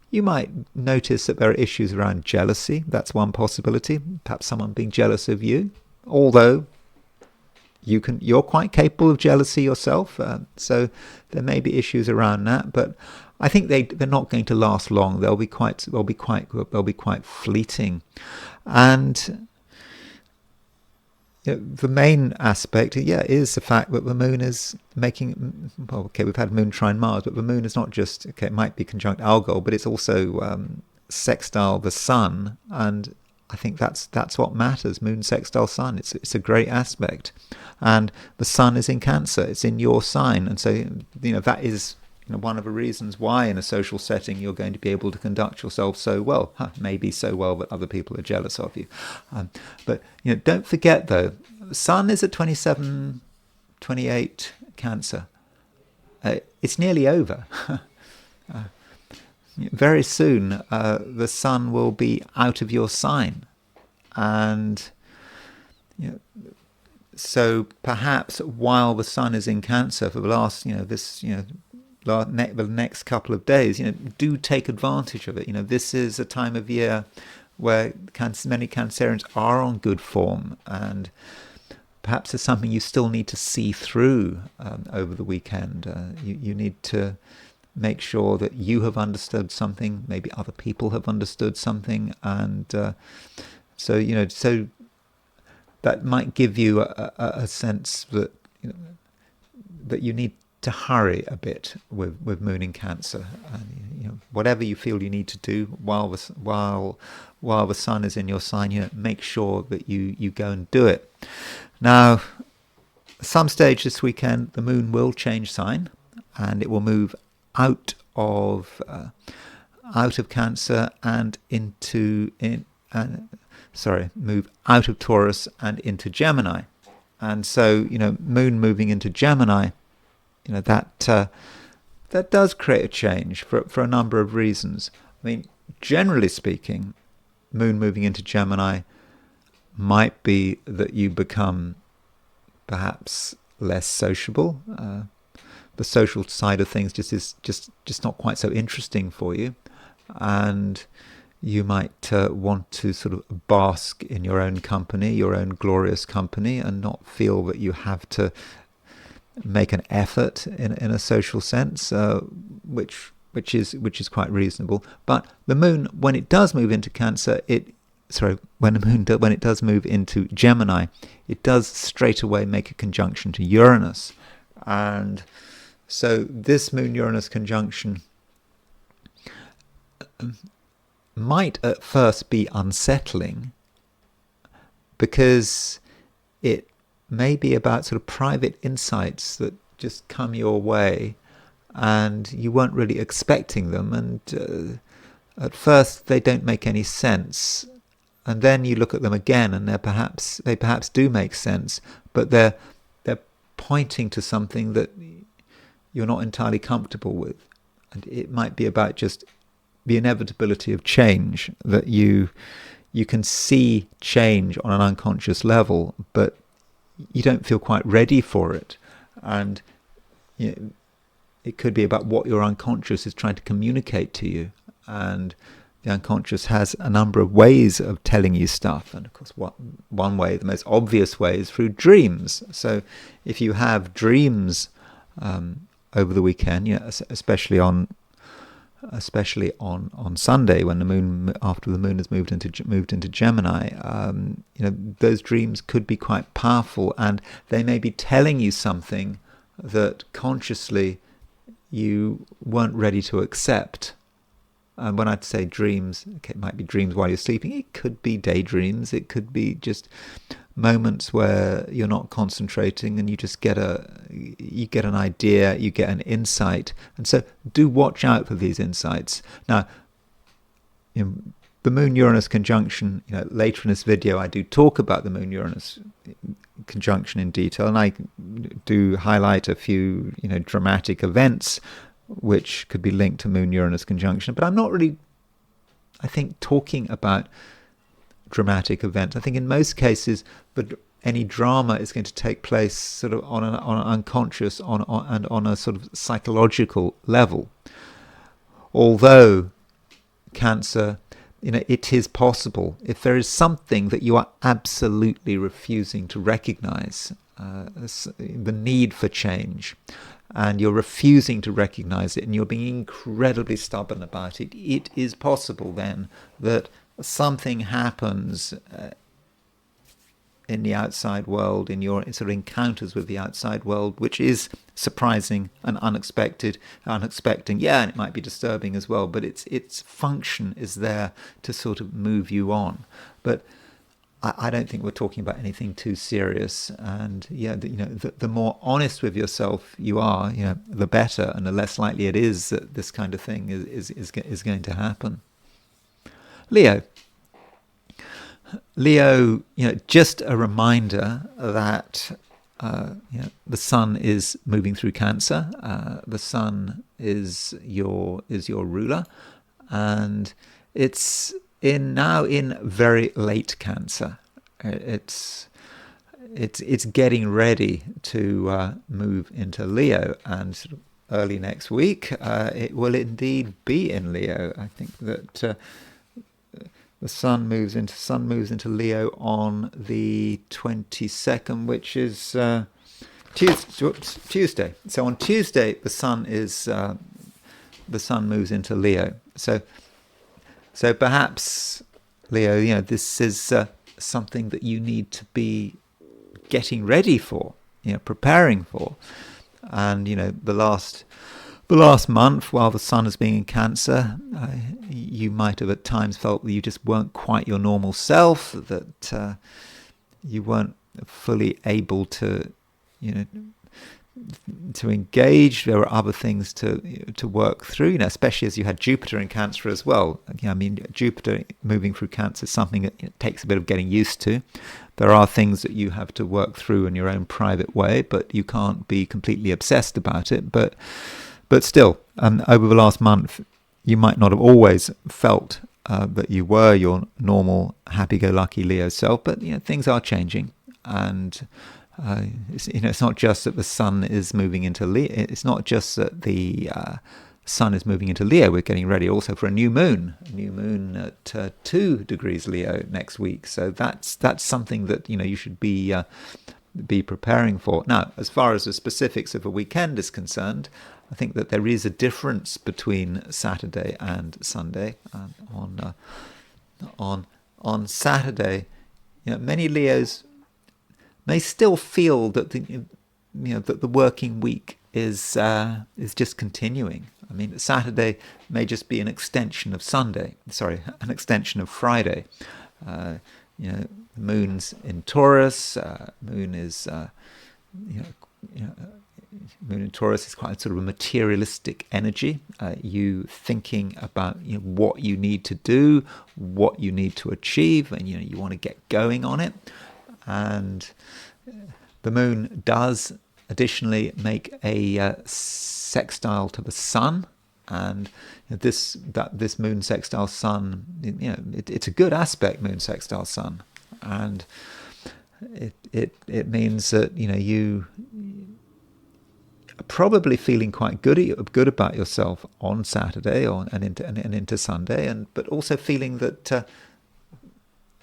you might notice that there are issues around jealousy. That's one possibility. Perhaps someone being jealous of you, although you're quite capable of jealousy yourself. So there may be issues around that, but I think they're not going to last long. They'll be quite fleeting, and the main aspect, is the fact that the Moon is making. Well, okay, we've had Moon trine Mars, but the Moon is not just it might be conjunct Algol, but it's also sextile the Sun, and I think that's what matters. Moon sextile Sun. It's a great aspect, and the Sun is in Cancer. It's in your sign, and so that is one of the reasons why in a social setting you're going to be able to conduct yourself so well, maybe so well that other people are jealous of you. But don't forget, though, the Sun is at 27, 28 Cancer. It's nearly over. Very soon the Sun will be out of your sign, and so perhaps while the Sun is in Cancer for the last the next couple of days, do take advantage of it. This is a time of year where many Cancerians are on good form, and perhaps there's something you still need to see through over the weekend. You need to make sure that you have understood something, maybe other people have understood something, and so that might give you a sense that that you need to hurry a bit with Moon in Cancer. And, whatever you feel you need to do while the Sun is in your sign, make sure that you go and do it. Now, at some stage this weekend, the Moon will change sign, and it will move out of Cancer and move out of Taurus and into Gemini. And so, Moon moving into Gemini, that does create a change for a number of reasons. I mean, generally speaking, Moon moving into Gemini might be that you become perhaps less sociable. The social side of things is just not quite so interesting for you, and you might want to sort of bask in your own company, your own glorious company, and not feel that you have to make an effort in a social sense, which is quite reasonable. But the Moon, when it does move into Cancer, when it does move into Gemini, it does straight away make a conjunction to Uranus, and so this Moon-Uranus conjunction might at first be unsettling, because it may be about sort of private insights that just come your way and you weren't really expecting them, and at first they don't make any sense, and then you look at them again and they perhaps do make sense, but they're pointing to something that you're not entirely comfortable with. And it might be about just the inevitability of change, that you can see change on an unconscious level, but you don't feel quite ready for it. And it could be about what your unconscious is trying to communicate to you. And the unconscious has a number of ways of telling you stuff. And of course, one way, the most obvious way, is through dreams. So if you have dreams over the weekend, especially on Sunday, when the Moon, after the Moon has moved into Gemini, those dreams could be quite powerful, and they may be telling you something that consciously you weren't ready to accept. And when I'd say dreams, it might be dreams while you're sleeping. It could be daydreams. It could be just moments where you're not concentrating and you just get an idea, you get an insight. And so do watch out for these insights. Now, the Moon-Uranus conjunction, later in this video I do talk about the Moon-Uranus conjunction in detail, and I do highlight a few dramatic events which could be linked to Moon-Uranus conjunction. But I'm not really, I think, talking about dramatic events. I think in most cases, any drama is going to take place sort of on an unconscious and on a sort of psychological level. Although Cancer, it is possible, if there is something that you are absolutely refusing to recognize, the need for change, and you're refusing to recognize it, and you're being incredibly stubborn about it, it is possible then that something happens in the outside world, in your sort of encounters with the outside world, which is surprising and unexpected. And it might be disturbing as well, but its function is there to sort of move you on. But I don't think we're talking about anything too serious. And the more honest with yourself you are, the better, and the less likely it is that this kind of thing is going to happen. Leo, just a reminder that the Sun is moving through Cancer. The Sun is your ruler, and it's now in very late Cancer. It's getting ready to move into Leo, and sort of early next week it will indeed be in Leo. I think that the Sun moves into Leo on the 22nd, which is Tuesday. So on Tuesday, the Sun moves into Leo. So perhaps, Leo, this is something that you need to be getting ready for, preparing for. And the last month, while the Sun has been in Cancer, you might have at times felt that you just weren't quite your normal self, that you weren't fully able to engage. There are other things to work through, especially as you had Jupiter in Cancer as well. I mean, Jupiter moving through Cancer is something that takes a bit of getting used to. There are things that you have to work through in your own private way, but you can't be completely obsessed about it. But still, over the last month, you might not have always felt that you were your normal happy-go-lucky Leo self, but things are changing, and it's not just that the sun is moving into Leo. It's not just that the sun is moving into Leo. We're getting ready also for a new moon at 2 degrees Leo next week. So that's something that you should be preparing for. Now, as far as the specifics of a weekend is concerned, I think that there is a difference between Saturday and Sunday. On Saturday, many Leos may still feel that the working week is just continuing. I mean, Saturday may just be an extension of Sunday. Sorry, an extension of Friday. The moon's in Taurus. Moon in Taurus is quite sort of a materialistic energy. You thinking about what you need to do, what you need to achieve, and you want to get going on it. And the moon does additionally make a sextile to the sun, and this moon sextile sun, it's a good aspect, moon sextile sun, and it means that you are probably feeling quite good about yourself on Saturday and into Sunday, but also feeling that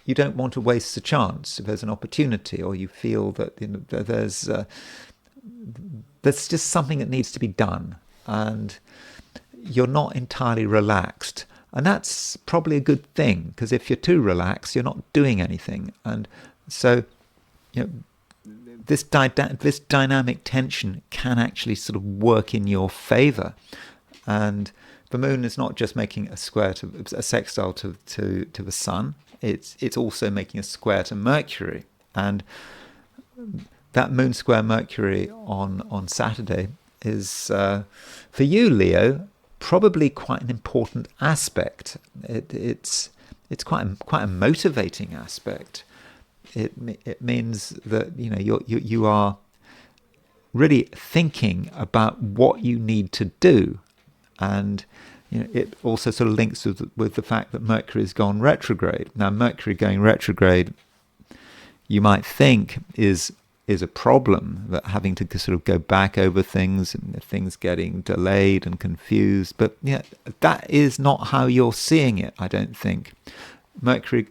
you don't want to waste a chance if there's an opportunity, or you feel that there's just something that needs to be done, and you're not entirely relaxed. And that's probably a good thing, because if you're too relaxed, you're not doing anything. And so, this dynamic tension can actually sort of work in your favor. And the moon is not just making a sextile to the sun. It's also making a square to Mercury, and that moon square Mercury on Saturday is for you, Leo, probably quite an important aspect. It's quite a motivating aspect. It means that you are really thinking about what you need to do, and it also sort of links with the fact that Mercury has gone retrograde. Now, Mercury going retrograde, you might think is a problem, that having to sort of go back over things and things getting delayed and confused. But that is not how you're seeing it, I don't think. Mercury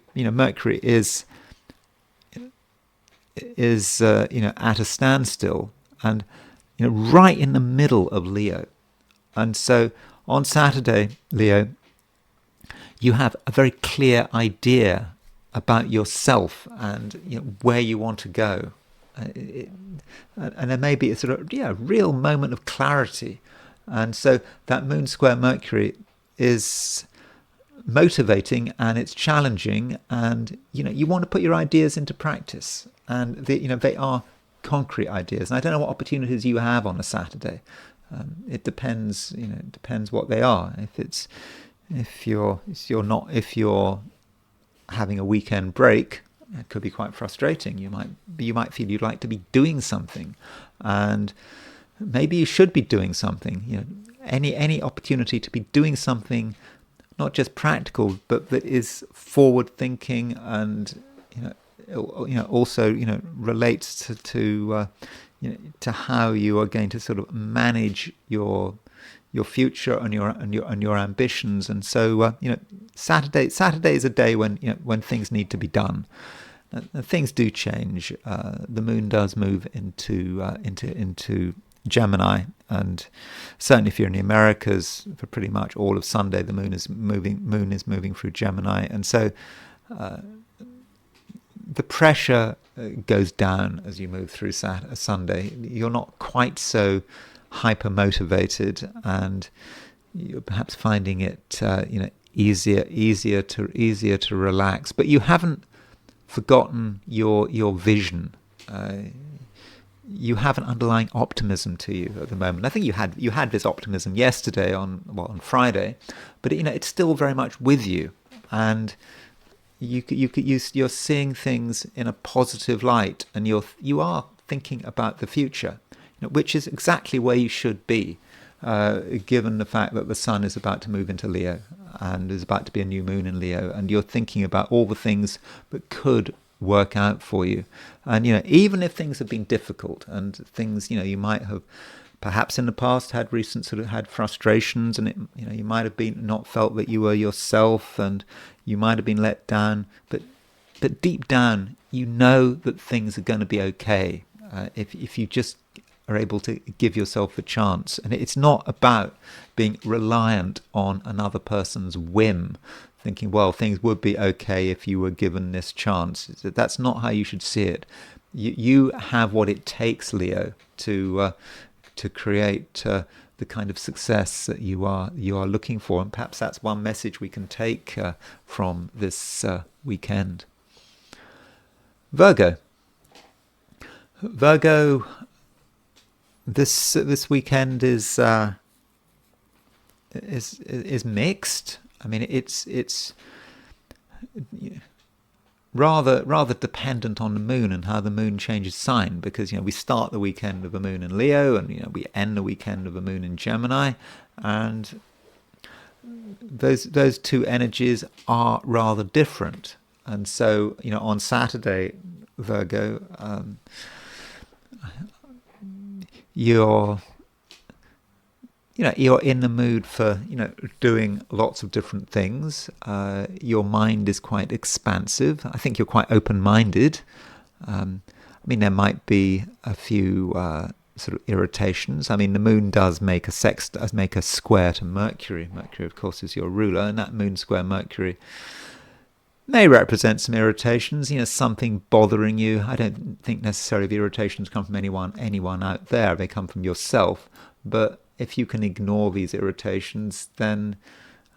is at a standstill, and right in the middle of Leo. And so on Saturday, Leo, you have a very clear idea about yourself and where you want to go. And there may be a sort of real moment of clarity. And so that moon square Mercury is motivating, and it's challenging, and you want to put your ideas into practice, and they are concrete ideas. And I don't know what opportunities you have on a Saturday. It depends. It depends what they are. If you're having a weekend break, it could be quite frustrating. You might feel you'd like to be doing something, and maybe you should be doing something. Any opportunity to be doing something, not just practical, but that is forward thinking, and also relates to how you are going to sort of manage your future and your ambitions. And so Saturday is a day when things need to be done. Things do change. The moon does move into Gemini, and certainly if you're in the Americas, for pretty much all of Sunday, the moon is moving through Gemini, and so the pressure goes down as you move through Sunday. You're not quite so hyper motivated, and you're perhaps finding it easier to relax. But you haven't forgotten your vision. you have an underlying optimism to you at the moment. I think you had this optimism yesterday on Friday, but it's still very much with you, and you're seeing things in a positive light, and you are thinking about the future, which is exactly where you should be, given the fact that the sun is about to move into Leo, and there's about to be a new moon in Leo, and you're thinking about all the things that could work out for you. And even if things have been difficult, and things you might have perhaps in the past had had frustrations, and you might have been not felt that you were yourself, and you might have been let down, but deep down you know that things are going to be okay, if you just are able to give yourself a chance. And it's not about being reliant on another person's whim, thinking, well, things would be okay if you were given this chance. That's not how you should see it. You have what it takes, Leo, to create the kind of success that you are looking for. And perhaps that's one message we can take from this weekend. Virgo, this weekend is mixed. I mean, it's rather dependent on the moon and how the moon changes sign, because we start the weekend of a moon in Leo, and we end the weekend of a moon in Gemini, and those two energies are rather different. And so on Saturday, Virgo, you're in the mood for doing lots of different things. Your mind is quite expansive. I think you're quite open-minded. I mean, there might be a few sort of irritations. I mean, the moon does make a square to Mercury. Mercury, of course, is your ruler, and that moon square Mercury may represent some irritations, something bothering you. I don't think necessarily the irritations come from anyone out there. They come from yourself. But if you can ignore these irritations, then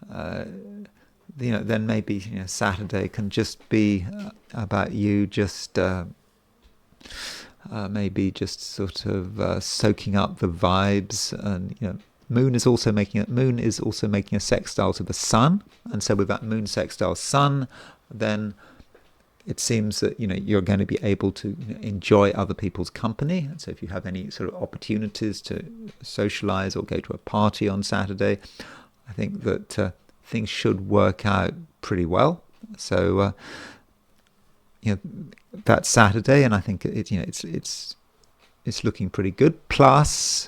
then maybe Saturday can just be about you just maybe just sort of soaking up the vibes. And Moon is also making a sextile to the sun, and so with that moon sextile sun, then it seems that you're going to be able to enjoy other people's company. And so if you have any sort of opportunities to socialize or go to a party on Saturday, I think that things should work out pretty well. So that's Saturday, and I think it's looking pretty good. Plus,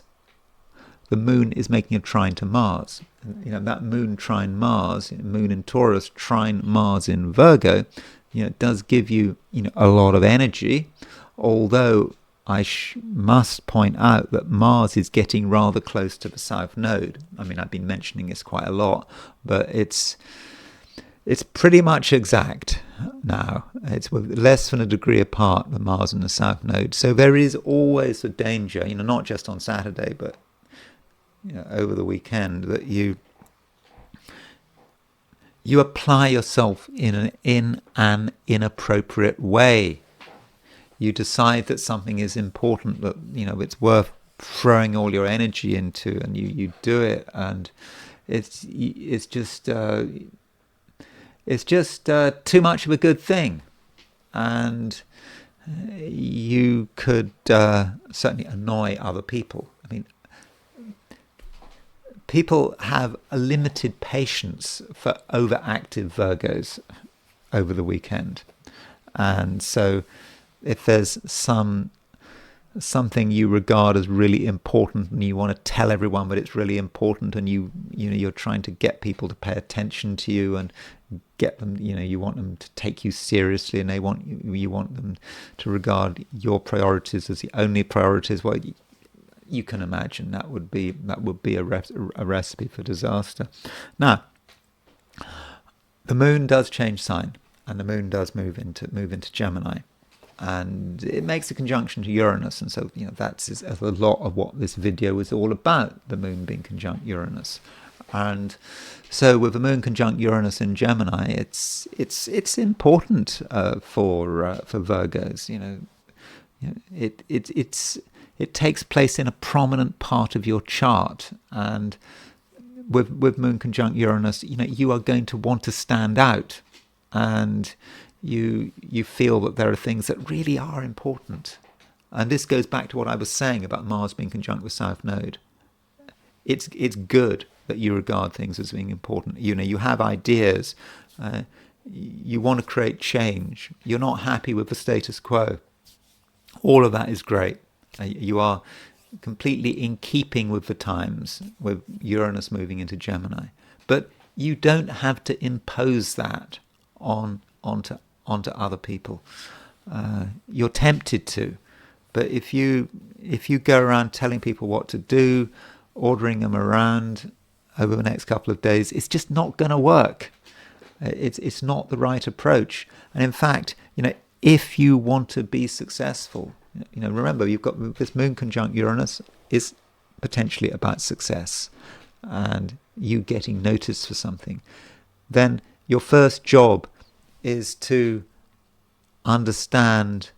the moon is making a trine to Mars. That moon trine Mars, moon in Taurus trine Mars in Virgo, it does give you a lot of energy. Although I must point out that Mars is getting rather close to the South Node. I mean, I've been mentioning this quite a lot, but it's pretty much exact now. It's less than a degree apart, the Mars and the South Node. So there is always a danger, not just on Saturday, but over the weekend, that you apply yourself in an inappropriate way. You decide that something is important, that it's worth throwing all your energy into, and you do it, and it's just too much of a good thing, and you could certainly annoy other people. I mean, people have a limited patience for overactive Virgos over the weekend. And so if there's something you regard as really important, and you want to tell everyone that it's really important, and you're trying to get people to pay attention to you and get them, you want them to take you seriously, and you want them to regard your priorities as the only priorities, well, you can imagine that would be a recipe for disaster. Now, the moon does change sign, and the moon does move into Gemini, and it makes a conjunction to Uranus, and so that's a lot of what this video is all about, the moon being conjunct Uranus. And so with the moon conjunct Uranus in Gemini, it's important for Virgos. it takes place in a prominent part of your chart. And with Moon conjunct Uranus, you are going to want to stand out, and you feel that there are things that really are important. And this goes back to what I was saying about Mars being conjunct with South Node. It's good that you regard things as being important. You have ideas. You want to create change. You're not happy with the status quo. All of that is great. You are completely in keeping with the times, with Uranus moving into Gemini. But you don't have to impose that onto other people. You're tempted to, but if you go around telling people what to do, ordering them around over the next couple of days, it's just not going to work. It's not the right approach. And in fact, if you want to be successful, remember, you've got this Moon conjunct Uranus is potentially about success and you getting noticed for something. Then your first job is to understand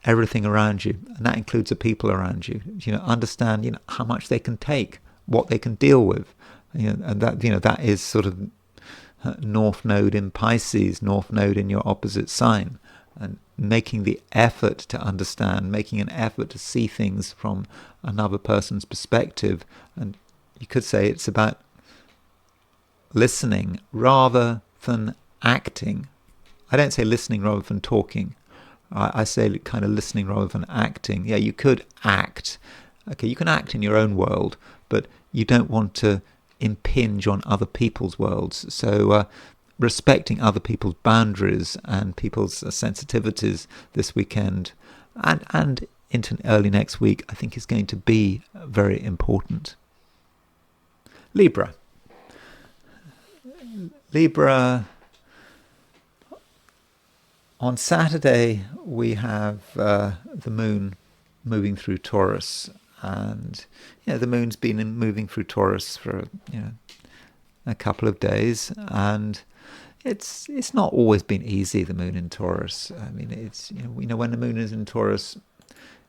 everything around you, and that includes the people around you. Understand how much they can take, what they can deal with, and that is sort of North Node in Pisces, North Node in your opposite sign, and making the effort to understand, making an effort to see things from another person's perspective. And you could say it's about listening rather than acting. I don't say listening rather than talking. I say kind of listening rather than acting. Yeah, you could act. Okay, you can act in your own world, but you don't want to impinge on other people's worlds. So respecting other people's boundaries and people's sensitivities this weekend and into early next week, I think is going to be very important. Libra. On Saturday, we have the moon moving through Taurus, and the moon's been moving through Taurus for a couple of days, and it's not always been easy. The moon in Taurus. I mean, it's when the moon is in Taurus,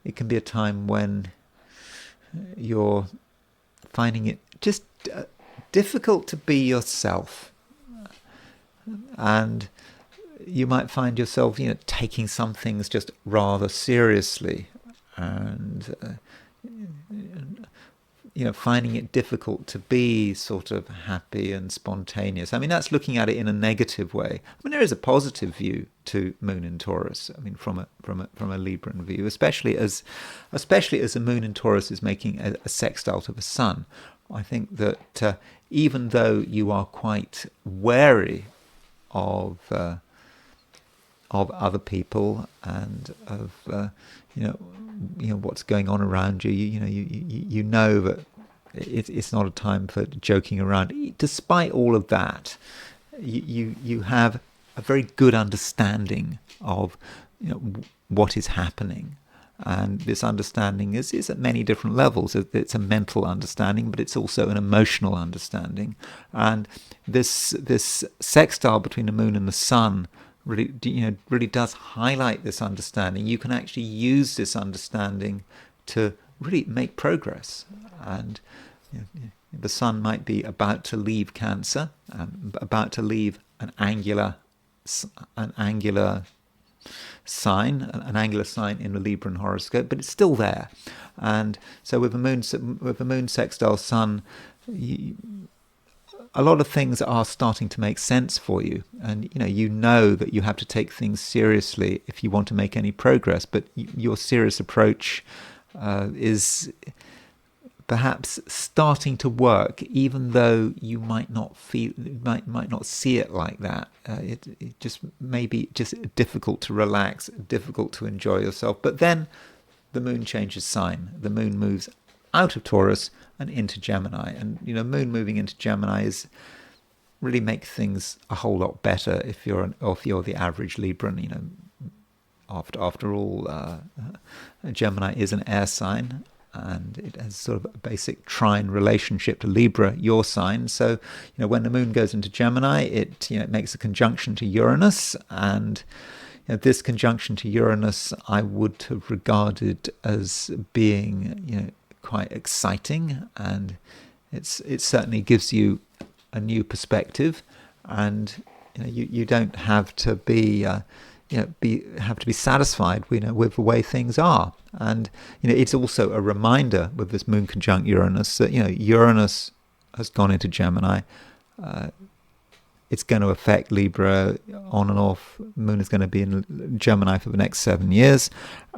it can be a time when you're finding it just difficult to be yourself, and you might find yourself, taking some things just rather seriously, and finding it difficult to be sort of happy and spontaneous. I mean, that's looking at it in a negative way. I mean, there is a positive view to Moon in Taurus. I mean, from a Libran view, especially as the Moon in Taurus is making a sextile to the Sun. I think that even though you are quite wary of other people and of what's going on around you, you know that it's not a time for joking around. Despite all of that, you have a very good understanding of what is happening, and this understanding is at many different levels. It's a mental understanding, but it's also an emotional understanding, and this sextile between the moon and the sun really does highlight this understanding. You can actually use this understanding to really make progress. And the sun might be about to leave Cancer, about to leave an angular sign in the Libran horoscope, but it's still there. And so with the moon sextile sun, a lot of things are starting to make sense for you, and you know that you have to take things seriously if you want to make any progress. But your serious approach is perhaps starting to work, even though you might not see it like that. It just may be just difficult to relax, difficult to enjoy yourself. But then the moon changes sign. The moon moves out of Taurus and into Gemini, and moon moving into Gemini is really make things a whole lot better if you're the average Libran. After all, Gemini is an air sign, and it has sort of a basic trine relationship to Libra, your sign. So when the moon goes into Gemini, it makes a conjunction to Uranus, and this conjunction to Uranus I would have regarded as being quite exciting, and it certainly gives you a new perspective, and you don't have to be satisfied with the way things are. And it's also a reminder with this moon conjunct Uranus that Uranus has gone into Gemini. It's going to affect Libra on and off. Moon is going to be in Gemini for the next 7 years.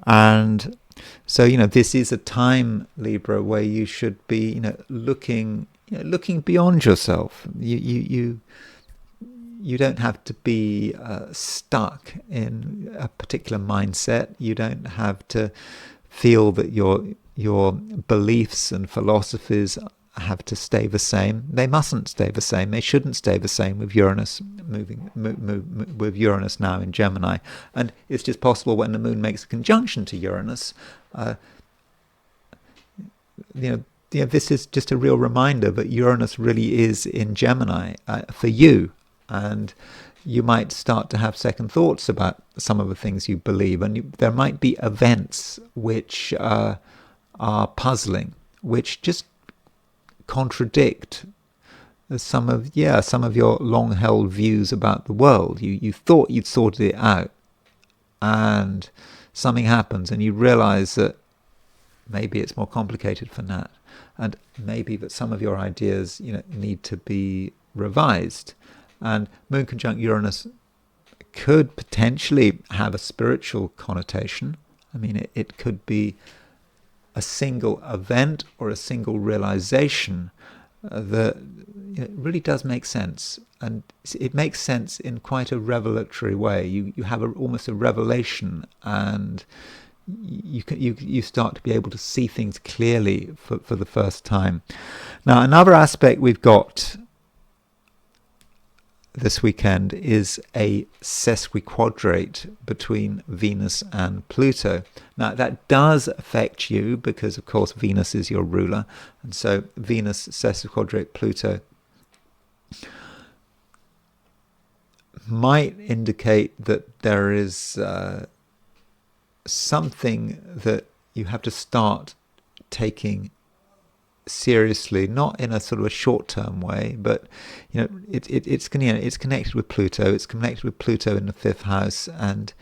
And so, this is a time, Libra, where you should be, looking beyond yourself. You don't have to be stuck in a particular mindset. You don't have to feel that your beliefs and philosophies have to stay the same. They mustn't stay the same. They shouldn't stay the same with Uranus with Uranus now in Gemini. And it's just possible when the moon makes a conjunction to Uranus. This is just a real reminder that Uranus really is in Gemini for you, and you might start to have second thoughts about some of the things you believe, and there might be events which are puzzling, which just contradict some of your long-held views about the world. You thought you'd sorted it out, and something happens, and you realize that maybe it's more complicated than that, and maybe that some of your ideas need to be revised. And moon conjunct Uranus could potentially have a spiritual connotation. I mean, it could be a single event or a single realization that really does make sense, and it makes sense in quite a revelatory way. You have almost a revelation, and you start to be able to see things clearly for the first time. Now, another aspect we've got this weekend is a sesquiquadrate between Venus and Pluto. Now, that does affect you because, of course, Venus is your ruler. And so Venus sesquiquadrate Pluto might indicate that there is something that you have to start taking seriously, not in a sort of a short-term way, but it's connected with Pluto. It's connected with Pluto in the 5th house, and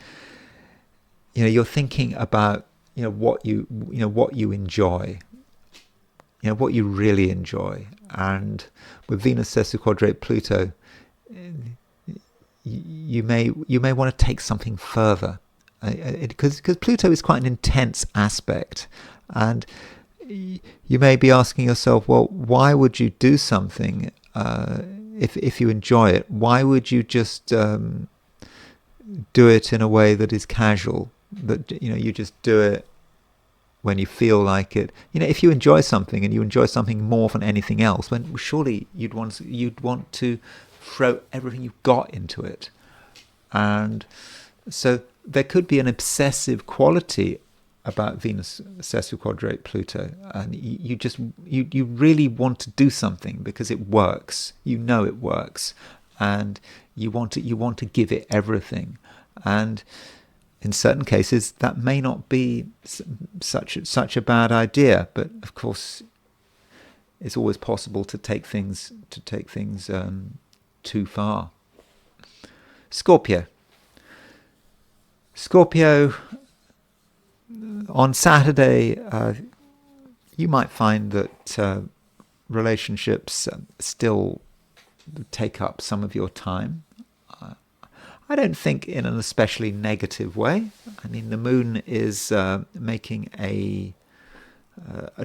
you're thinking about what you enjoy, what you really enjoy. And with Venus sesquiquadrate Pluto, you may want to take something further, because Pluto is quite an intense aspect, and you may be asking yourself, well, why would you do something if you enjoy it? Why would you just do it in a way that is casual? That you just do it when you feel like it. If you enjoy something and you enjoy something more than anything else, then surely you'd want to throw everything you've got into it. And so there could be an obsessive quality about Venus sesquiquadrate Pluto, and you really want to do something because it works. It works, and you want to give it everything. And in certain cases, that may not be such a bad idea, but of course, it's always possible to take things too far. Scorpio. On Saturday, you might find that relationships still take up some of your time. I don't think in an especially negative way. I mean, the moon is making a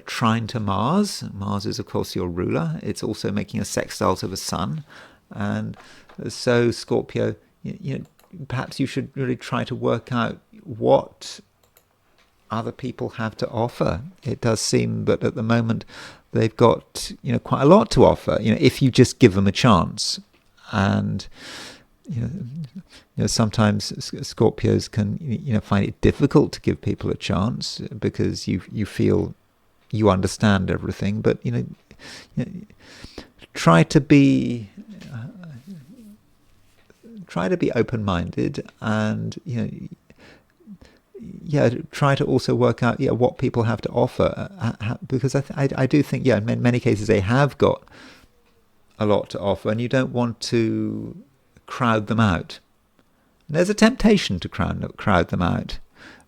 trine to Mars. Mars is, of course, your ruler. It's also making a sextile to the sun. And so, Scorpio, perhaps you should really try to work out what other people have to offer. It does seem that at the moment they've got quite a lot to offer, if you just give them a chance. And sometimes Scorpios can find it difficult to give people a chance because you feel you understand everything, but try to be try to be open-minded, and try to also work out what people have to offer, because I do think in many cases they have got a lot to offer, and you don't want to crowd them out. And there's a temptation to crowd them out,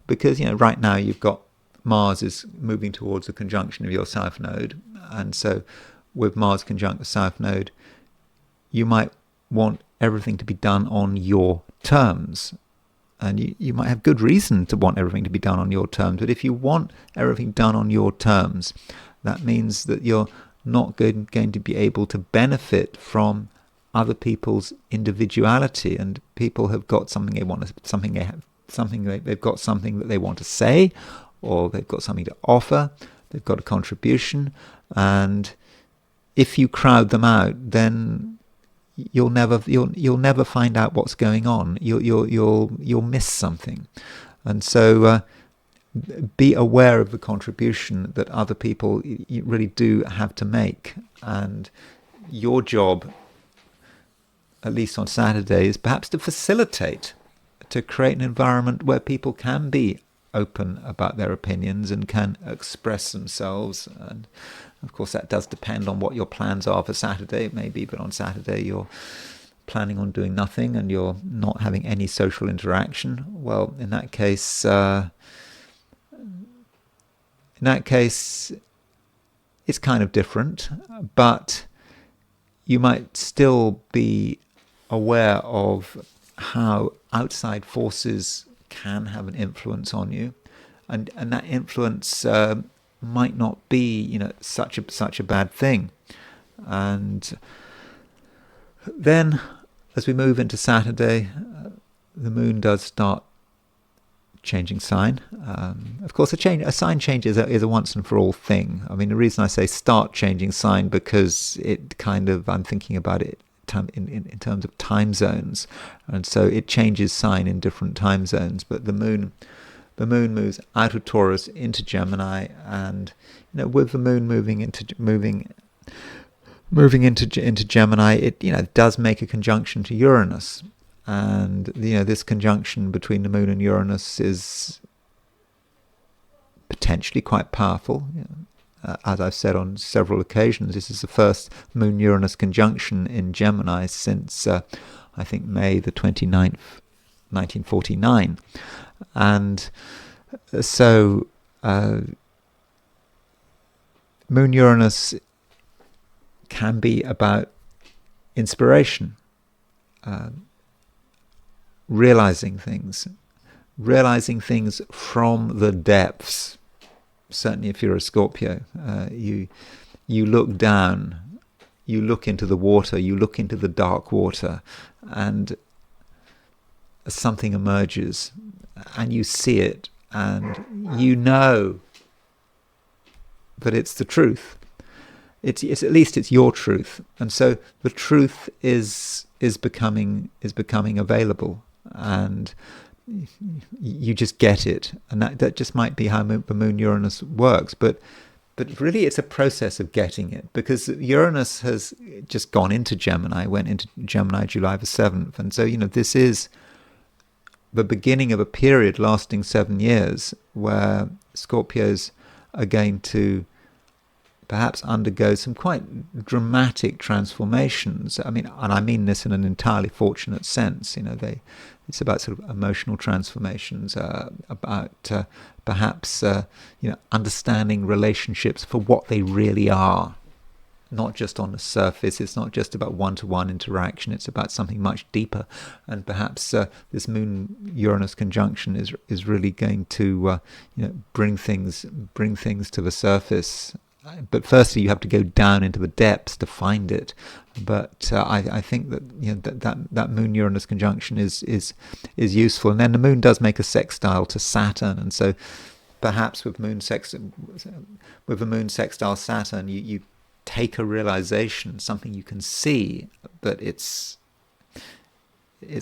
because right now you've got Mars is moving towards the conjunction of your South Node, and so with Mars conjunct the South Node, you might want everything to be done on your terms. And you might have good reason to want everything to be done on your terms. But if you want everything done on your terms, that means that you're not going to be able to benefit from other people's individuality. And people have got something they want, they've got something that they want to say, or they've got something to offer. They've got a contribution, and if you crowd them out, then you'll never find out what's going on. You'll miss something. And so be aware of the contribution that other people really do have to make. And your job, at least on Saturday, is perhaps to facilitate, to create an environment where people can be open about their opinions and can express themselves. And of course that does depend on what your plans are for Saturday. It may be that on Saturday you're planning on doing nothing and you're not having any social interaction. Well, in that case it's kind of different, but you might still be aware of how outside forces can have an influence on you, and that influence might not be such a bad thing. And then as we move into Saturday, the moon does start changing sign. Of course, a sign change is a once and for all thing. I mean, the reason I say start changing sign, because it I'm thinking about it in terms of time zones, and so it changes sign in different time zones. But the moon moves out of Taurus into Gemini, and with the moon moving into Gemini, it does make a conjunction to Uranus, and this conjunction between the moon and Uranus is potentially quite powerful. As I've said on several occasions, this is the first Moon-Uranus conjunction in Gemini since, I think, May the 29th, 1949. And so Moon-Uranus can be about inspiration, realizing things from the depths. Certainly if you're a Scorpio, you look down, you look into the water, you look into the dark water, and something emerges, and you see it, and you know that it's the truth. It's at least it's your truth, and so the truth is becoming available, and you just get it. And that just might be how the Moon-Uranus works, but really it's a process of getting it, because Uranus has just gone into Gemini, went into Gemini July the 7th, and so this is the beginning of a period lasting 7 years where Scorpios are going to perhaps undergo some quite dramatic transformations. I mean this in an entirely fortunate sense. It's about sort of emotional transformations, about perhaps understanding relationships for what they really are, not just on the surface. It's not just about one-to-one interaction. It's about something much deeper, and perhaps this Moon-Uranus conjunction is really going to bring things to the surface. But firstly, you have to go down into the depths to find it. But I think that that Moon-Uranus conjunction is useful. And then the Moon does make a sextile to Saturn, and so perhaps with the Moon sextile Saturn, you take a realization, something you can see, but it's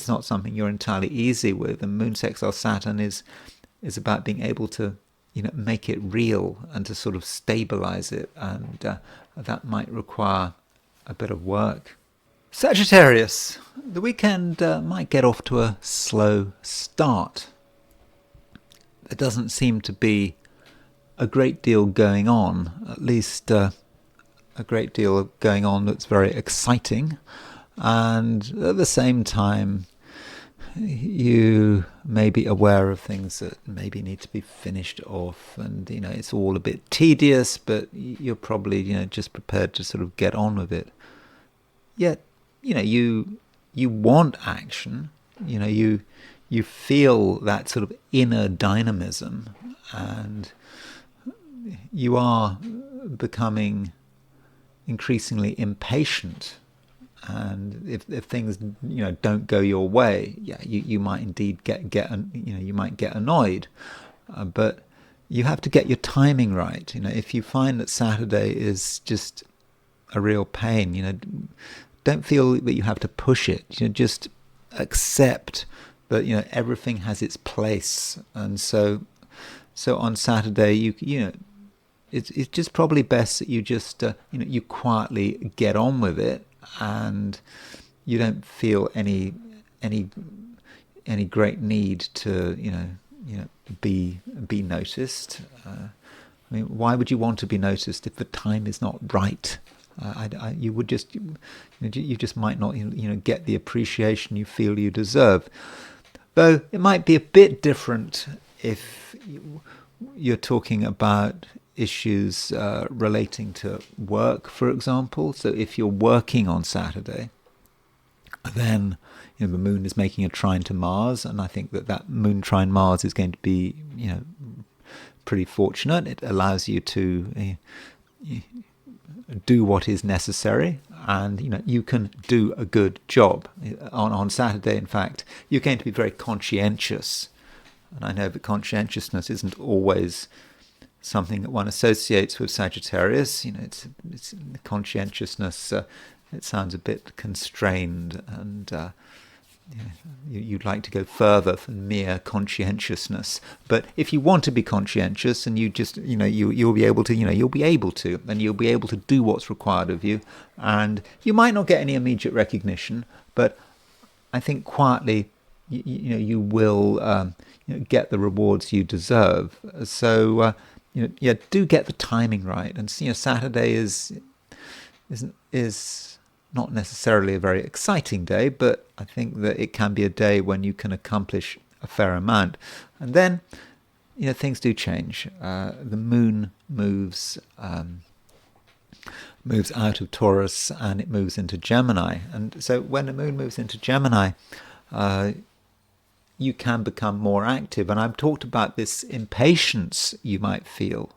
not something you're entirely easy with. And Moon sextile Saturn is about being able to make it real and to sort of stabilize it, and that might require a bit of work. Sagittarius, the weekend might get off to a slow start. There doesn't seem to be a great deal going on, at least a great deal going on that's very exciting, and at the same time you may be aware of things that maybe need to be finished off, and it's all a bit tedious, but you're probably just prepared to sort of get on with it. Yet you want action, you feel that sort of inner dynamism, and you are becoming increasingly impatient. And if things don't go your way, you might indeed you might get annoyed, but you have to get your timing right. If you find that Saturday is just a real pain, don't feel that you have to push it. Just accept that everything has its place, and so on Saturday it's just probably best that you just you quietly get on with it, and you don't feel any great need to be noticed. I mean, why would you want to be noticed if the time is not right? You just might not get the appreciation you feel you deserve. Though it might be a bit different if you're talking about issues relating to work, for example. So if you're working on Saturday, then the moon is making a trine to Mars, and I think that moon trine Mars is going to be pretty fortunate. It allows you to do what is necessary, and you can do a good job on Saturday. In fact, you're going to be very conscientious, and I know that conscientiousness isn't always something that one associates with Sagittarius. It's conscientiousness. It sounds a bit constrained, and you'd like to go further than mere conscientiousness. But if you want to be conscientious, and you just you'll be able to you'll be able to do what's required of you, and you might not get any immediate recognition, but I think quietly you will get the rewards you deserve. So do get the timing right, and Saturday is not necessarily a very exciting day, but I think that it can be a day when you can accomplish a fair amount. And then things do change. The moon moves out of Taurus, and it moves into Gemini. And so when the moon moves into Gemini, you can become more active. And I've talked about this impatience you might feel,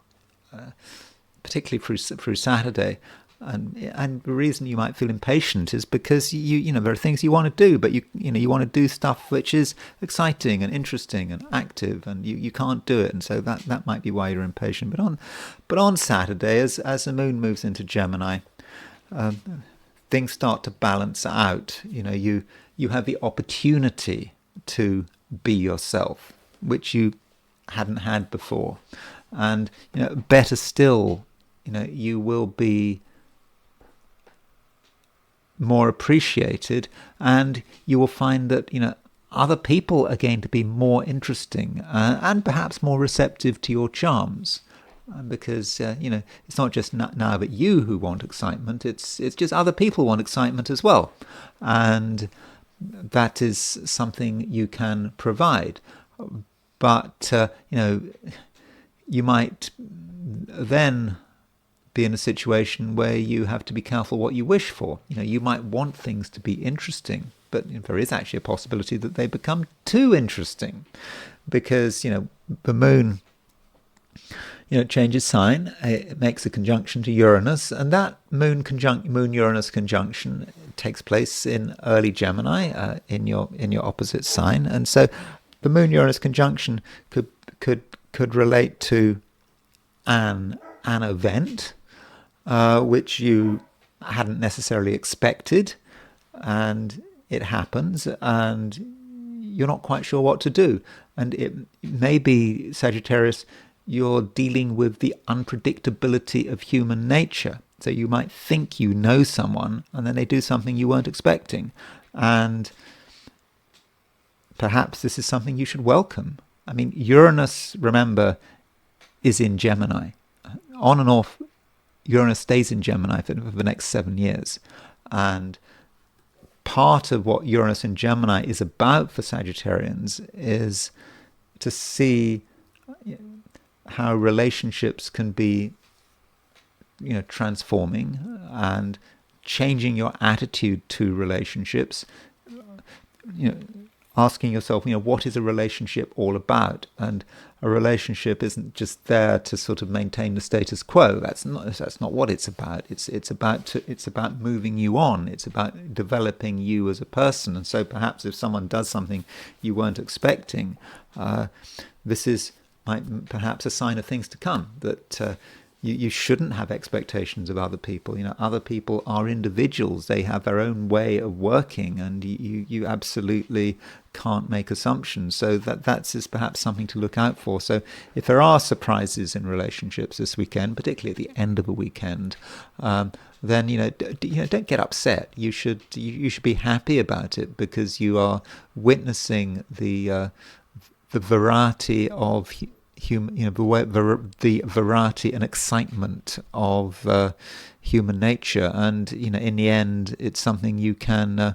particularly through Saturday. And the reason you might feel impatient is because there are things you want to do, but you want to do stuff which is exciting and interesting and active, and you can't do it, and so that might be why you're impatient. But on Saturday, as the moon moves into Gemini, things start to balance out. You have the opportunity to be yourself, which you hadn't had before, and better still, you will be more appreciated, and you will find that other people are going to be more interesting and perhaps more receptive to your charms, because it's not just now that you who want excitement, it's just other people want excitement as well, and that is something you can provide. But you might then be in a situation where you have to be careful what you wish for. You might want things to be interesting, but there is actually a possibility that they become too interesting, because the moon changes sign. It makes a conjunction to Uranus, and that Moon-Uranus conjunction takes place in early Gemini, in your opposite sign. And so the Moon-Uranus conjunction could relate to an event which you hadn't necessarily expected, and it happens, and you're not quite sure what to do. And it may be, Sagittarius, you're dealing with the unpredictability of human nature. So you might think you know someone, and then they do something you weren't expecting. And perhaps this is something you should welcome. I mean, Uranus, remember, is in Gemini. On and off, Uranus stays in Gemini for the next 7 years. And part of what Uranus in Gemini is about for Sagittarians is to see how relationships can be, transforming and changing your attitude to relationships. Asking yourself, what is a relationship all about? And a relationship isn't just there to sort of maintain the status quo. That's not what it's about. It's about moving you on. It's about developing you as a person. And so perhaps if someone does something you weren't expecting, this is perhaps a sign of things to come, that you shouldn't have expectations of other people. Other people are individuals. They have their own way of working, and you absolutely can't make assumptions. So that's is perhaps something to look out for. So if there are surprises in relationships this weekend, particularly at the end of a weekend, then don't get upset. You should be happy about it, because you are witnessing the variety of the variety and excitement of human nature, and in the end, it's something you can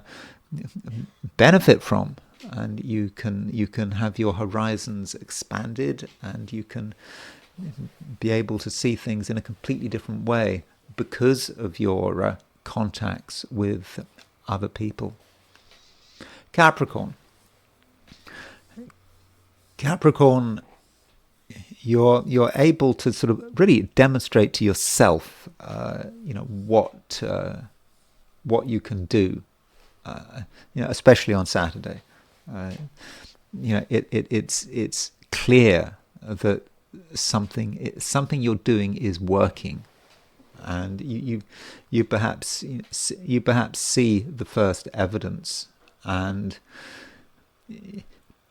benefit from, and you can have your horizons expanded, and you can be able to see things in a completely different way because of your contacts with other people. Capricorn, you're able to sort of really demonstrate to yourself, what you can do, especially on Saturday. It's clear that something you're doing is working, and you perhaps see the first evidence, and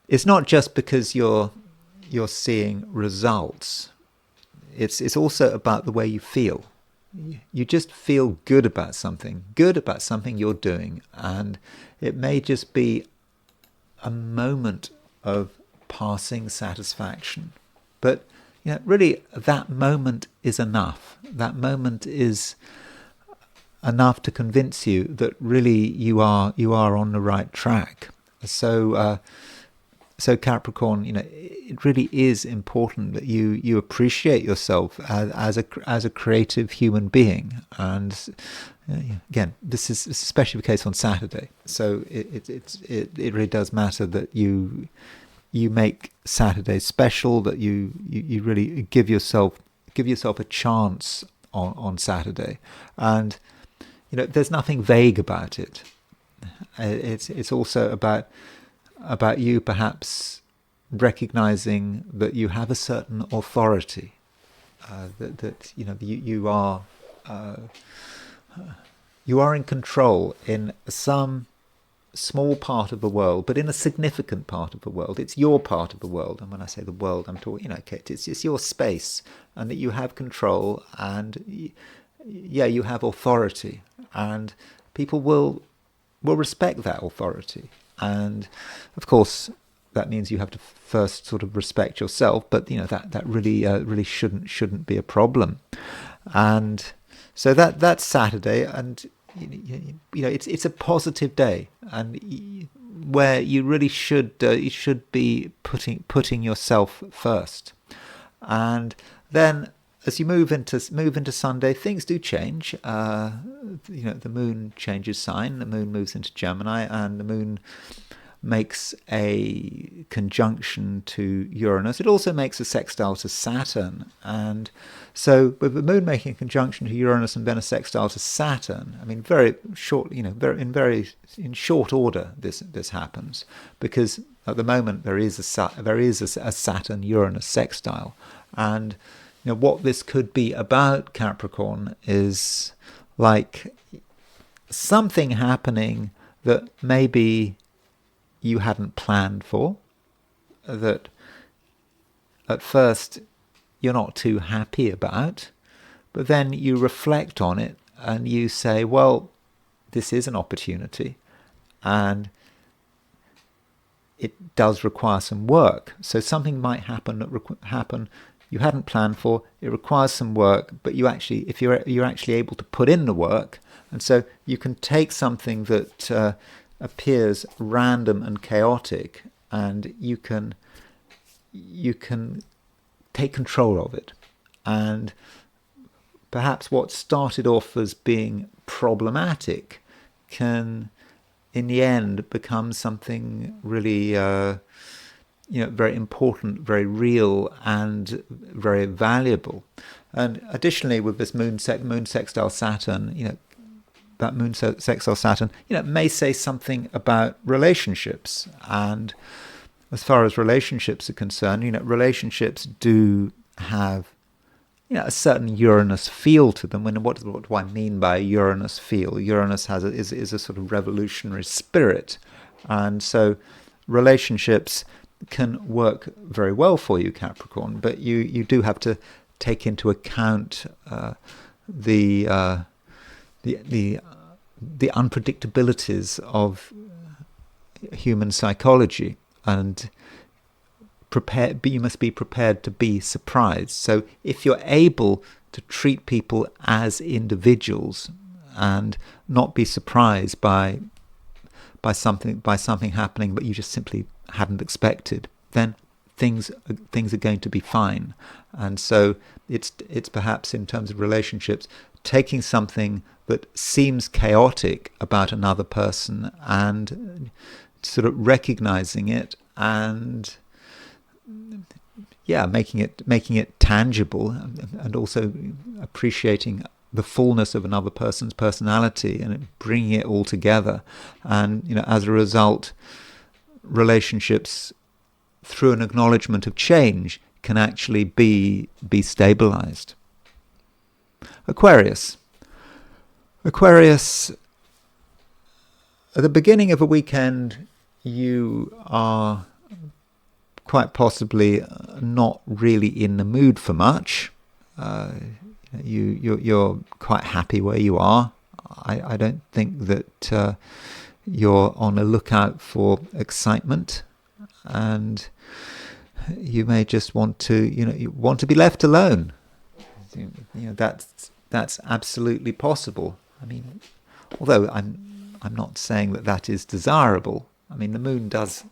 it's not just because you're seeing results. It's also about the way you feel. You just feel good about something you're doing, and it may just be a moment of passing satisfaction, but really that moment is enough. That moment is enough to convince you that really you are on the right track. So Capricorn, it really is important that you appreciate yourself as a creative human being, and again, this is especially the case on Saturday. So it really does matter that you make Saturday special, that you really give yourself a chance on Saturday, and there's nothing vague about it. It's also about you perhaps recognizing that you have a certain authority, that you are in control in some small part of the world, but in a significant part of the world. It's your part of the world, and when I say the world, I'm talking, it's your space, and that you have control, and you have authority, and people will respect that authority. And of course, that means you have to first sort of respect yourself, but that really shouldn't be a problem. And so that's Saturday, and it's a positive day, and where you really should be putting yourself first. And then as you move into Sunday, things do change. The moon changes sign. The moon moves into Gemini, and the moon makes a conjunction to Uranus. It also makes a sextile to Saturn, and so with the moon making a conjunction to Uranus and then a sextile to Saturn, I mean, very short, in short order, this happens, because at the moment there is a Saturn-Uranus sextile, and what this could be about, Capricorn, is like something happening that maybe you hadn't planned for, that at first you're not too happy about, but then you reflect on it and you say, well, this is an opportunity, and it does require some work. So something might happen you hadn't planned for. It requires some work, but if you're actually able to put in the work, and so you can take something that appears random and chaotic, and you can take control of it. And perhaps what started off as being problematic can, in the end, become something really, very important, very real, and very valuable. And additionally, with this moon sextile Saturn, that moon sextile Saturn, may say something about relationships. And as far as relationships are concerned, relationships do have a certain Uranus feel to them. What do I mean by Uranus feel? Uranus is a sort of revolutionary spirit, and so relationships can work very well for you, Capricorn. But you do have to take into account the unpredictabilities of human psychology, and you must be prepared to be surprised. So if you're able to treat people as individuals and not be surprised by something happening but you just simply hadn't expected, then things are going to be fine. And so it's perhaps, in terms of relationships, taking something that seems chaotic about another person and sort of recognizing it and making it tangible, and also appreciating the fullness of another person's personality and bringing it all together. And as a result, relationships, through an acknowledgement of change, can actually be stabilized. Aquarius, at the beginning of a weekend, you are quite possibly not really in the mood for much. You're quite happy where you are. I don't think that you're on the lookout for excitement, and you may just want to be left alone. That's absolutely possible. I mean, although I'm not saying that is desirable. I mean, the moon does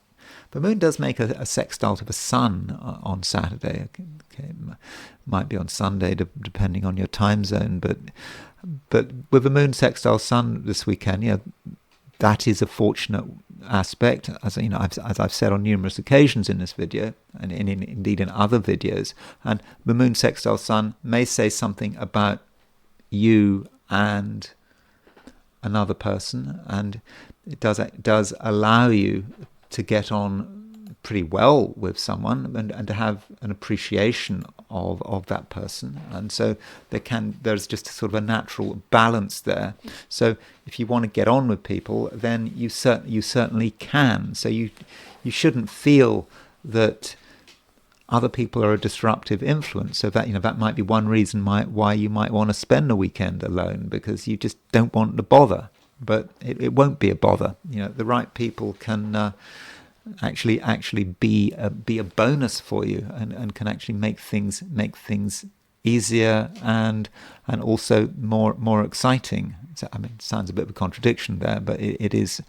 make a sextile to the sun on Saturday. Okay, it might be on Sunday, depending on your time zone. But with the moon sextile sun this weekend, that is a fortunate aspect, as I've said on numerous occasions in this video, and indeed in other videos. And the moon sextile sun may say something about you and another person, and it does allow you to get on pretty well with someone and to have an appreciation of that person. And so there's just sort of a natural balance there. So if you want to get on with people, then you certainly can. So you shouldn't feel that other people are a disruptive influence. So that might be one reason why you might want to spend a weekend alone, because you just don't want the bother. But it won't be a bother. The right people can actually be a bonus for you, and can actually make things easier and also more exciting. So, I mean, it sounds a bit of a contradiction there, but it is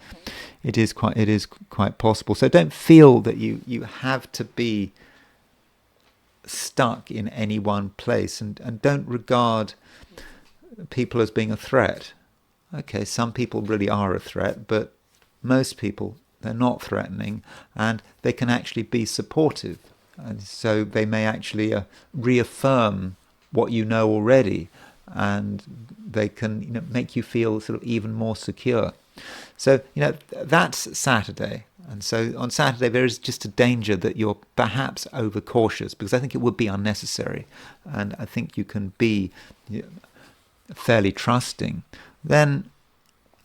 quite possible. So don't feel that you have to be stuck in any one place, and don't regard people as being a threat. Okay, some people really are a threat, but most people, they're not threatening, and they can actually be supportive. And so they may actually reaffirm what you know already, and they can make you feel sort of even more secure. So that's Saturday. And so on Saturday there is just a danger that you're perhaps overcautious, because I think it would be unnecessary, and I think you can be fairly trusting. Then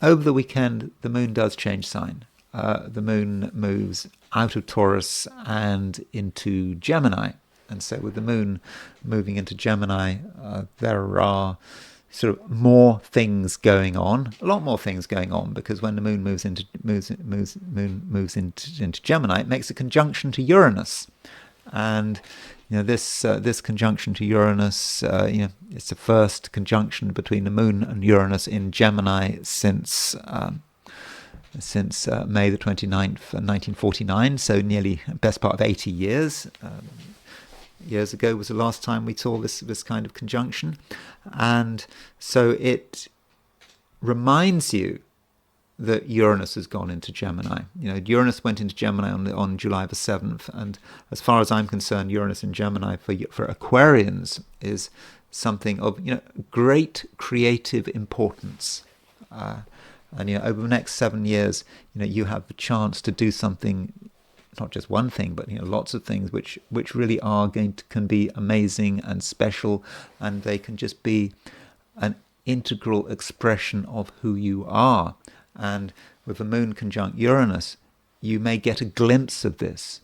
over the weekend the moon does change sign. The moon moves out of Taurus and into Gemini. And so with the moon moving into Gemini, there are sort of more things going on, a lot more things going on, because when the moon moves into Gemini, it makes a conjunction to Uranus. And this conjunction to Uranus, it's the first conjunction between the Moon and Uranus in Gemini since May the 29th, 1949. So nearly best part of 80 years. Years ago was the last time we saw this kind of conjunction, and so it reminds you that Uranus has gone into Gemini. Uranus went into Gemini on July the 7th, and as far as I'm concerned, Uranus in Gemini for Aquarians is something of great creative importance. And over the next 7 years, you have the chance to do something, not just one thing, but lots of things which really can be amazing and special, and they can just be an integral expression of who you are. And with the moon conjunct Uranus, you may get a glimpse of this.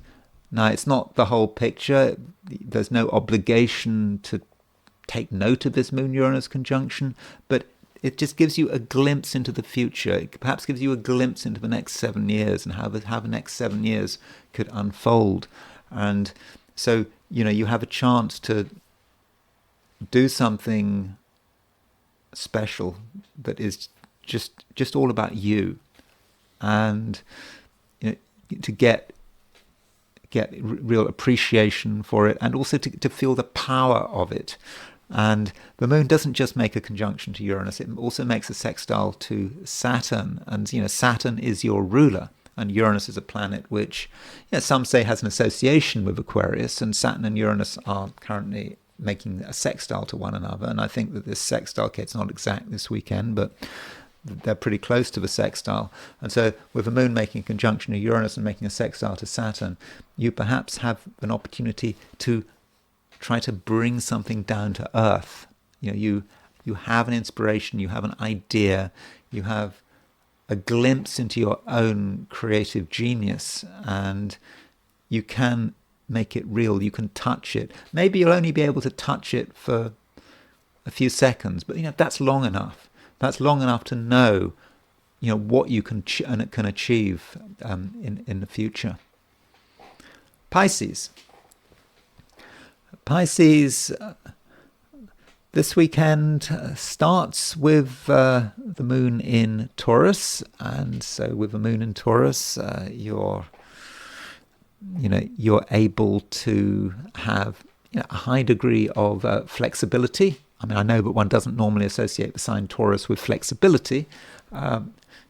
Now, it's not the whole picture. There's no obligation to take note of this Moon-Uranus conjunction, but it just gives you a glimpse into the future. It perhaps gives you a glimpse into the next 7 years and how the next 7 years could unfold. And so, you have a chance to do something special that is just all about you, and to get real appreciation for it, and also to feel the power of it. And the moon doesn't just make a conjunction to Uranus, it also makes a sextile to Saturn. And Saturn is your ruler, and Uranus is a planet which some say has an association with Aquarius, and Saturn and Uranus are currently making a sextile to one another. And I think that this sextile, okay, it's not exact this weekend, but they're pretty close to the sextile. And so with the moon making a conjunction to Uranus and making a sextile to Saturn, you perhaps have an opportunity to try to bring something down to earth. You have an inspiration, you have an idea, you have a glimpse into your own creative genius, and you can make it real, you can touch it. Maybe you'll only be able to touch it for a few seconds, but that's long enough. That's long enough to know, what you can achieve in the future. Pisces. This weekend starts with the moon in Taurus, and so with the moon in Taurus, you're able to have a high degree of flexibility. I mean, I know that one doesn't normally associate the sign Taurus with flexibility.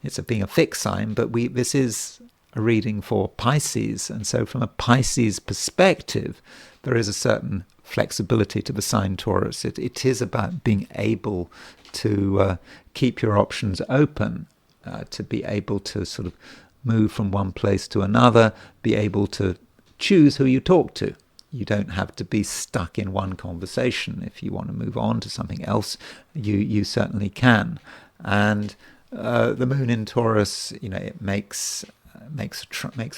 It's being a fixed sign, but this is a reading for Pisces. And so from a Pisces perspective, there is a certain flexibility to the sign Taurus. It is about being able to keep your options open, to be able to sort of move from one place to another, be able to choose who you talk to. You don't have to be stuck in one conversation. If you want to move on to something else, you certainly can. And the moon in Taurus, it makes a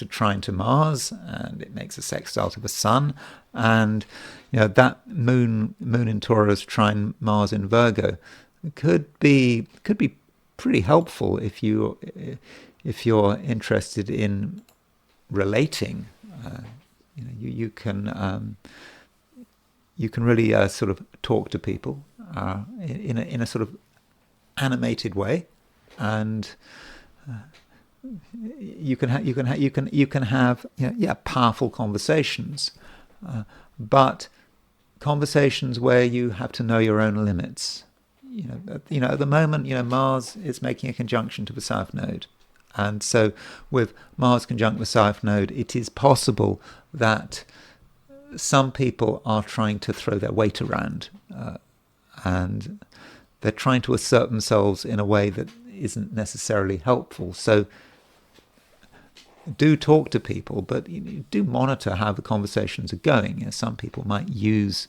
trine to Mars, and it makes a sextile to the Sun. And that moon in Taurus trine Mars in Virgo could be pretty helpful if you're interested in relating. You can really sort of talk to people in a sort of animated way, and you can have powerful conversations, but conversations where you have to know your own limits. At the moment, Mars is making a conjunction to the South Node. And so with Mars conjunct the South Node, it is possible that some people are trying to throw their weight around, and they're trying to assert themselves in a way that isn't necessarily helpful. So do talk to people, but do monitor how the conversations are going. Some people might use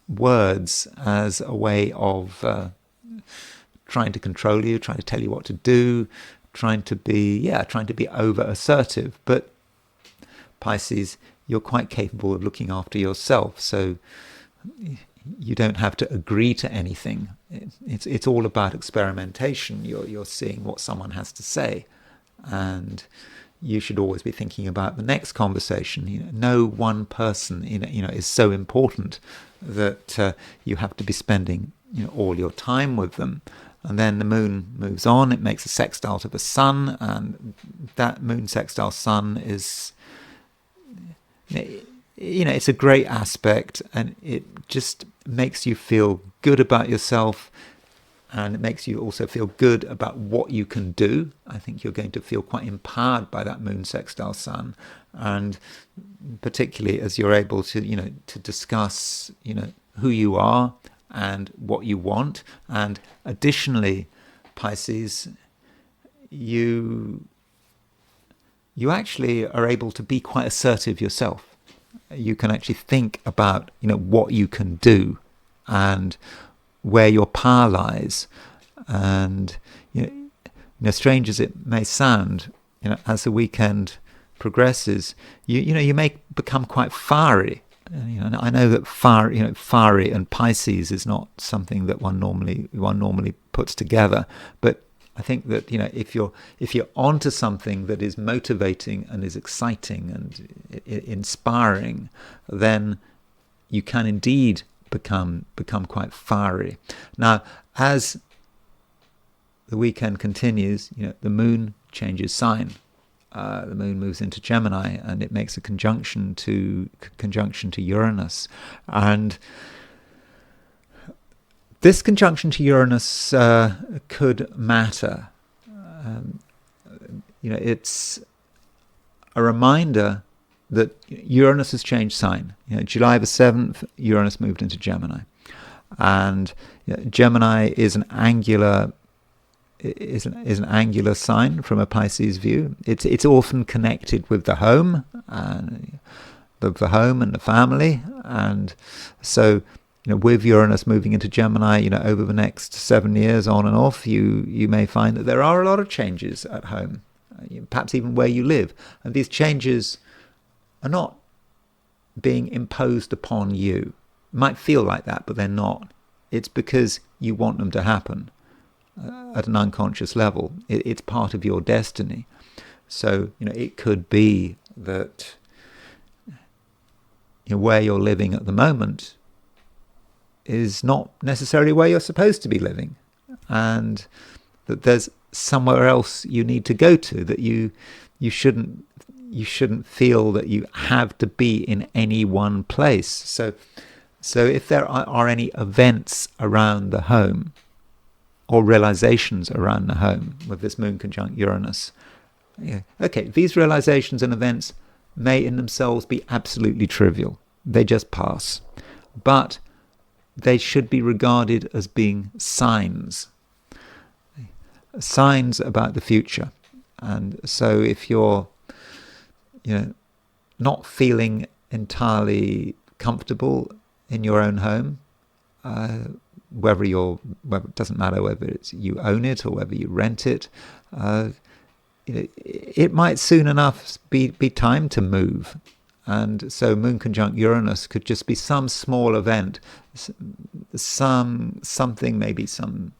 words as a way of trying to control you, trying to tell you what to do, trying to be over assertive. But Pisces, you're quite capable of looking after yourself. So you don't have to agree to anything. It's all about experimentation. You're seeing what someone has to say, and you should always be thinking about the next conversation. No one person is so important that you have to be spending all your time with them. And then the moon moves on, it makes a sextile to the sun, and that moon sextile sun is, it's a great aspect, and it just makes you feel good about yourself, and it makes you also feel good about what you can do. I think you're going to feel quite empowered by that moon sextile sun, and particularly as you're able to, to discuss, who you are and what you want. And additionally, Pisces, you actually are able to be quite assertive yourself. You can actually think about what you can do and where your power lies. And strange as it may sound, as the weekend progresses, you may become quite fiery. I know that fiery and Pisces is not something that one normally puts together, but I think that if you're onto something that is motivating and is exciting and inspiring, then you can indeed become quite fiery. Now, as the weekend continues, the moon changes sign. The moon moves into Gemini, and it makes a conjunction to Uranus, and this conjunction to Uranus could matter. It's a reminder that Uranus has changed sign. July the 7th, Uranus moved into Gemini, and Gemini is an angular sign from a Pisces view. It's often connected with the home and the home and the family, and so with Uranus moving into Gemini, over the next 7 years on and off, you may find that there are a lot of changes at home, perhaps even where you live, and these changes are not being imposed upon you. It might feel like that, but they're not. It's because you want them to happen. At an unconscious level, it's part of your destiny. So it could be that where you're living at the moment is not necessarily where you're supposed to be living, and that there's somewhere else you need to go to, that you shouldn't feel that you have to be in any one place. So if there are any events around the home or realizations around the home with this moon conjunct Uranus, okay, these realizations and events may in themselves be absolutely trivial. They just pass. But they should be regarded as being signs about the future. And so if you're not feeling entirely comfortable in your own home, whether it doesn't matter whether it's you own it or whether you rent it, it might soon enough be time to move. And so moon conjunct Uranus could just be some small event, something, maybe some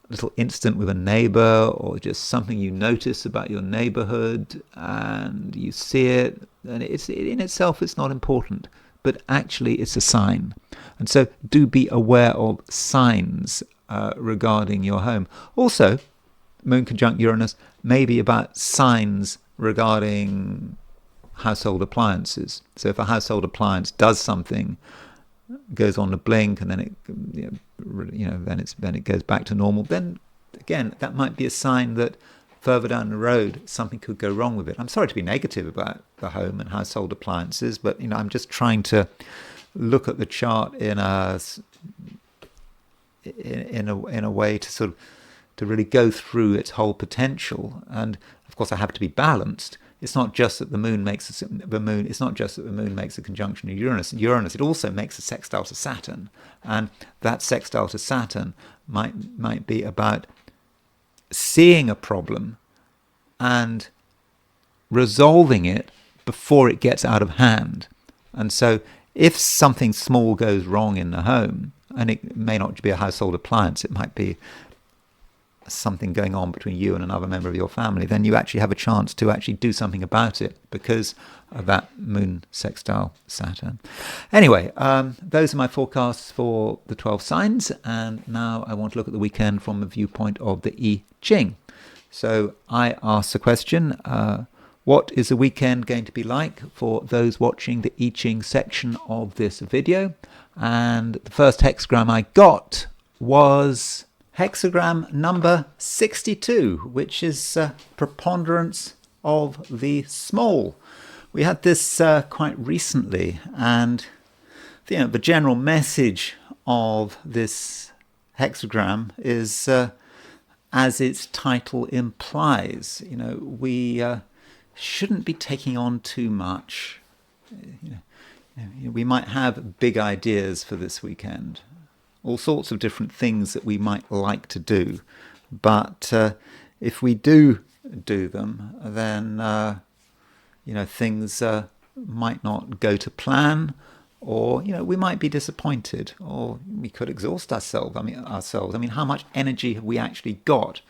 little incident with a neighbor, or just something you notice about your neighborhood and you see it, and in itself it's not important, but actually it's a sign. And so do be aware of signs regarding your home. Also, moon conjunct Uranus may be about signs regarding household appliances. So if a household appliance does something, goes on to blink, and then it goes back to normal, then again that might be a sign that further down the road something could go wrong with it. I'm sorry to be negative about the home and household appliances, but I'm just trying to look at the chart in a way to sort of to really go through its whole potential. And of course I have to be balanced. It's not just that the moon makes a conjunction to Uranus. It also makes a sextile to Saturn, and that sextile to Saturn might be about seeing a problem and resolving it, before it gets out of hand. And so if something small goes wrong in the home, and it may not be a household appliance, it might be something going on between you and another member of your family, then you actually have a chance to actually do something about it because of that moon sextile Saturn. Anyway, those are my forecasts for the 12 signs, and now I want to look at the weekend from the viewpoint of the I Ching. So I asked the question, what is the weekend going to be like for those watching the I Ching section of this video? And the first hexagram I got was hexagram number 62, which is preponderance of the small. We had this quite recently, and the general message of this hexagram is, as its title implies, we shouldn't be taking on too much. We might have big ideas for this weekend, all sorts of different things that we might like to do, but if we do them, then things might not go to plan, or we might be disappointed, or we could exhaust ourselves. How much energy have we actually got?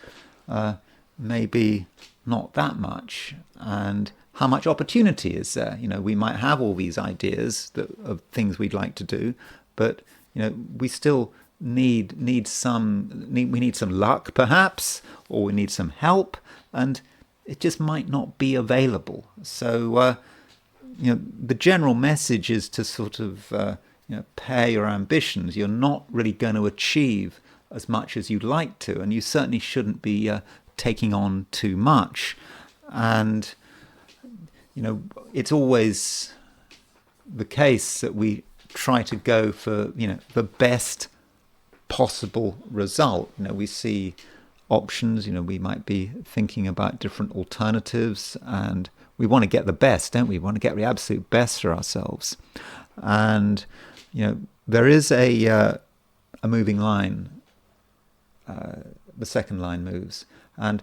Maybe not that much. And how much opportunity is there? We might have all these ideas of things we'd like to do, but we still need some luck, perhaps, or we need some help, and it just might not be available. So the general message is to sort of pair your ambitions. You're not really going to achieve as much as you'd like to, and you certainly shouldn't be taking on too much. And it's always the case that we try to go for the best possible result. We see options, we might be thinking about different alternatives, and we want to get the best, don't we? We want to get the absolute best for ourselves. And there is a moving line. The second line moves, and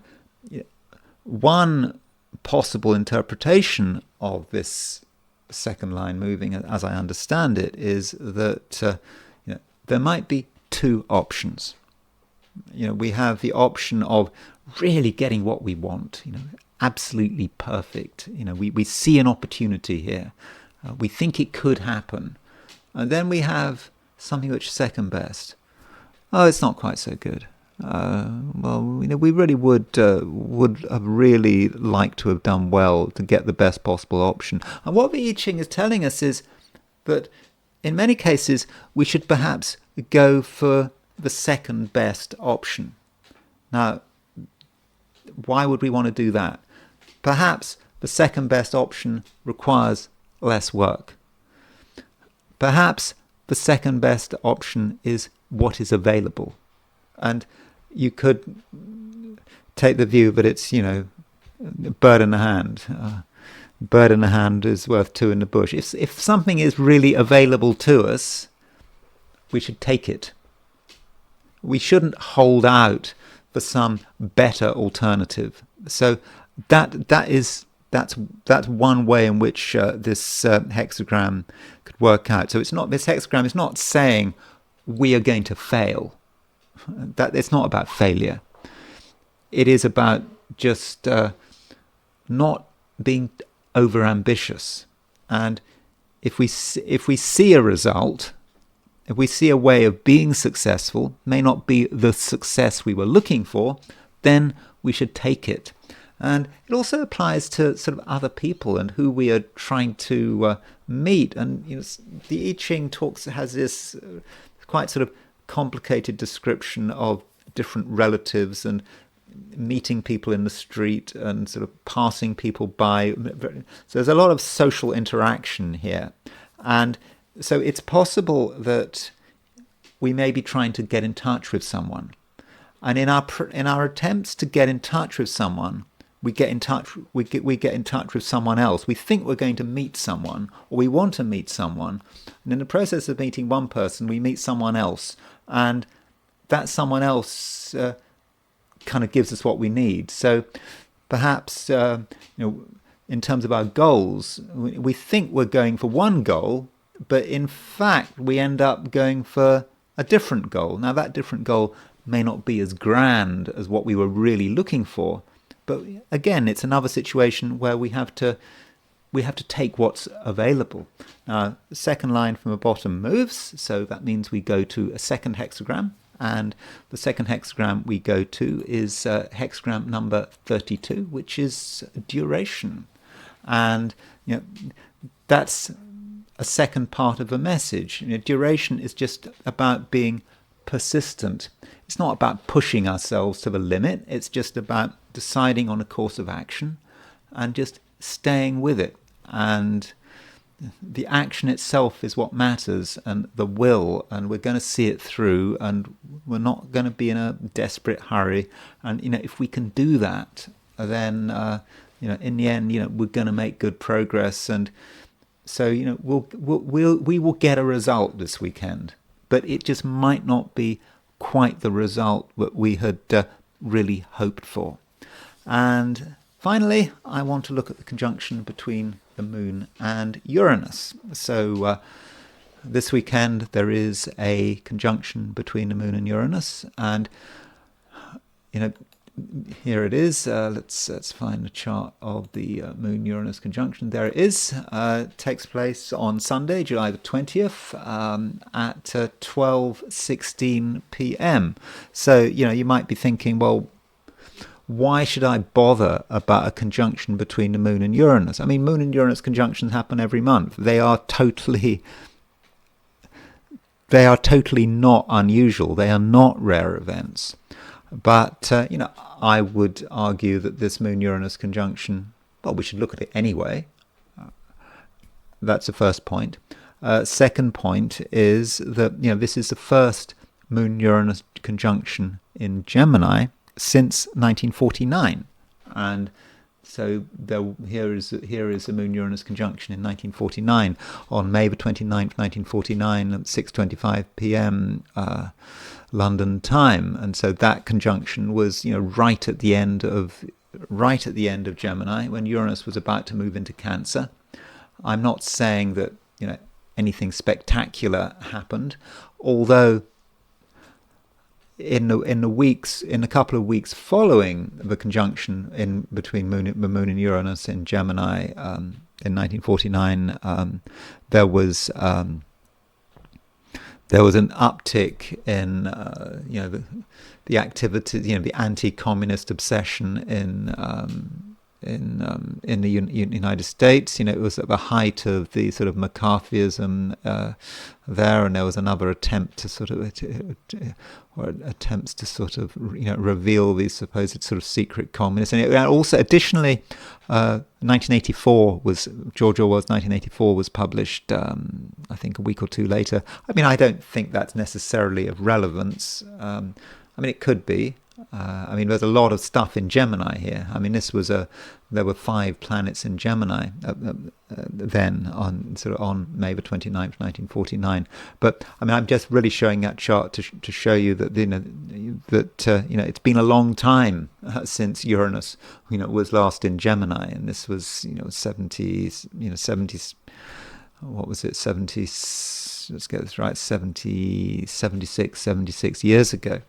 one possible interpretation of this second line moving, as I understand it, is that there might be two options. We have the option of really getting what we want, absolutely perfect. We see an opportunity here. We think it could happen. And then we have something which is second best. Oh, it's not quite so good. We really would have really liked to have done well to get the best possible option. And what the I Ching is telling us is that in many cases we should perhaps go for the second best option. Now, why would we want to do that? Perhaps the second best option requires less work. Perhaps the second best option is what is available. And you could take the view that it's, bird in the hand. Bird in the hand is worth two in the bush. If something is really available to us, we should take it. We shouldn't hold out for some better alternative. So that's one way in which this hexagram could work out. So this hexagram is not saying we are going to fail. That it's not about failure. It is about just not being overambitious. And if we see a result, if we see a way of being successful, may not be the success we were looking for, then we should take it. And it also applies to sort of other people and who we are trying to meet. And the I Ching has this quite sort of complicated description of different relatives and meeting people in the street and sort of passing people by. So there's a lot of social interaction here. And so it's possible that we may be trying to get in touch with someone. And in our attempts to get in touch with someone, we get in touch with someone else. We think we're going to meet someone, or we want to meet someone. And in the process of meeting one person, we meet someone else. And that someone else kind of gives us what we need. So perhaps in terms of our goals, we think we're going for one goal, but in fact we end up going for a different goal. Now that different goal may not be as grand as what we were really looking for, but again, it's another situation where we have to take what's available. Now, the second line from the bottom moves, so that means we go to a second hexagram, and the second hexagram we go to is hexagram number 32, which is duration. And that's a second part of a message. Duration is just about being persistent. It's not about pushing ourselves to the limit. It's just about deciding on a course of action and just staying with it. And the action itself is what matters, and the will, and we're going to see it through, and we're not going to be in a desperate hurry. And if we can do that, then in the end, we're going to make good progress. And so we will get a result this weekend, but it just might not be quite the result that we had really hoped for. And finally, I want to look at the conjunction between the Moon and Uranus. So this weekend there is a conjunction between the Moon and Uranus, and here it is. Let's find the chart of the Moon-Uranus conjunction. There it is. Takes place on Sunday, July the 20th, at 12:16 p.m. So you might be thinking, well, why should I bother about a conjunction between the Moon and Uranus? I mean, Moon and Uranus conjunctions happen every month. They are totally not unusual. They are not rare events. But, I would argue that this Moon-Uranus conjunction, well, we should look at it anyway. That's the first point. Second point is that, this is the first Moon-Uranus conjunction in Gemini since 1949, and so here is a Moon-Uranus conjunction in 1949 on May the 29th, 1949 at 6:25 p.m. London time, and so that conjunction was right at the end of Gemini, when Uranus was about to move into Cancer. I'm not saying that anything spectacular happened, although in a couple of weeks following the conjunction between the Moon and Uranus in Gemini in 1949, there was an uptick in the activity, the anti-communist obsession in the United States. It was at the height of the sort of McCarthyism there, and there was another attempt to reveal these supposed sort of secret communists. And also, additionally, 1984 was George Orwell's 1984 was published. I think a week or two later. I mean, I don't think that's necessarily of relevance. I mean, it could be. There's a lot of stuff in Gemini here. I mean, there were 5 planets in Gemini then on May the 29th, 1949. But I'm just really showing that chart to show you that it's been a long time since Uranus was last in Gemini, and this was 70s. What was it? 70s. Let's get this right. 76 years ago.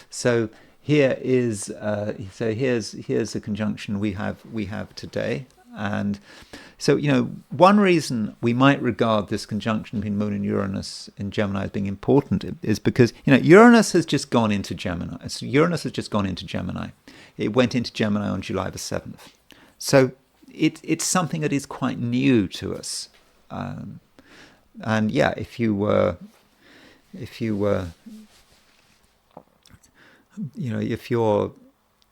So. Here's the conjunction we have today, and so one reason we might regard this conjunction between Moon and Uranus in Gemini as being important is because Uranus has just gone into Gemini. It went into Gemini on July the 7th, so it's something that is quite new to us, and yeah, if you were if you're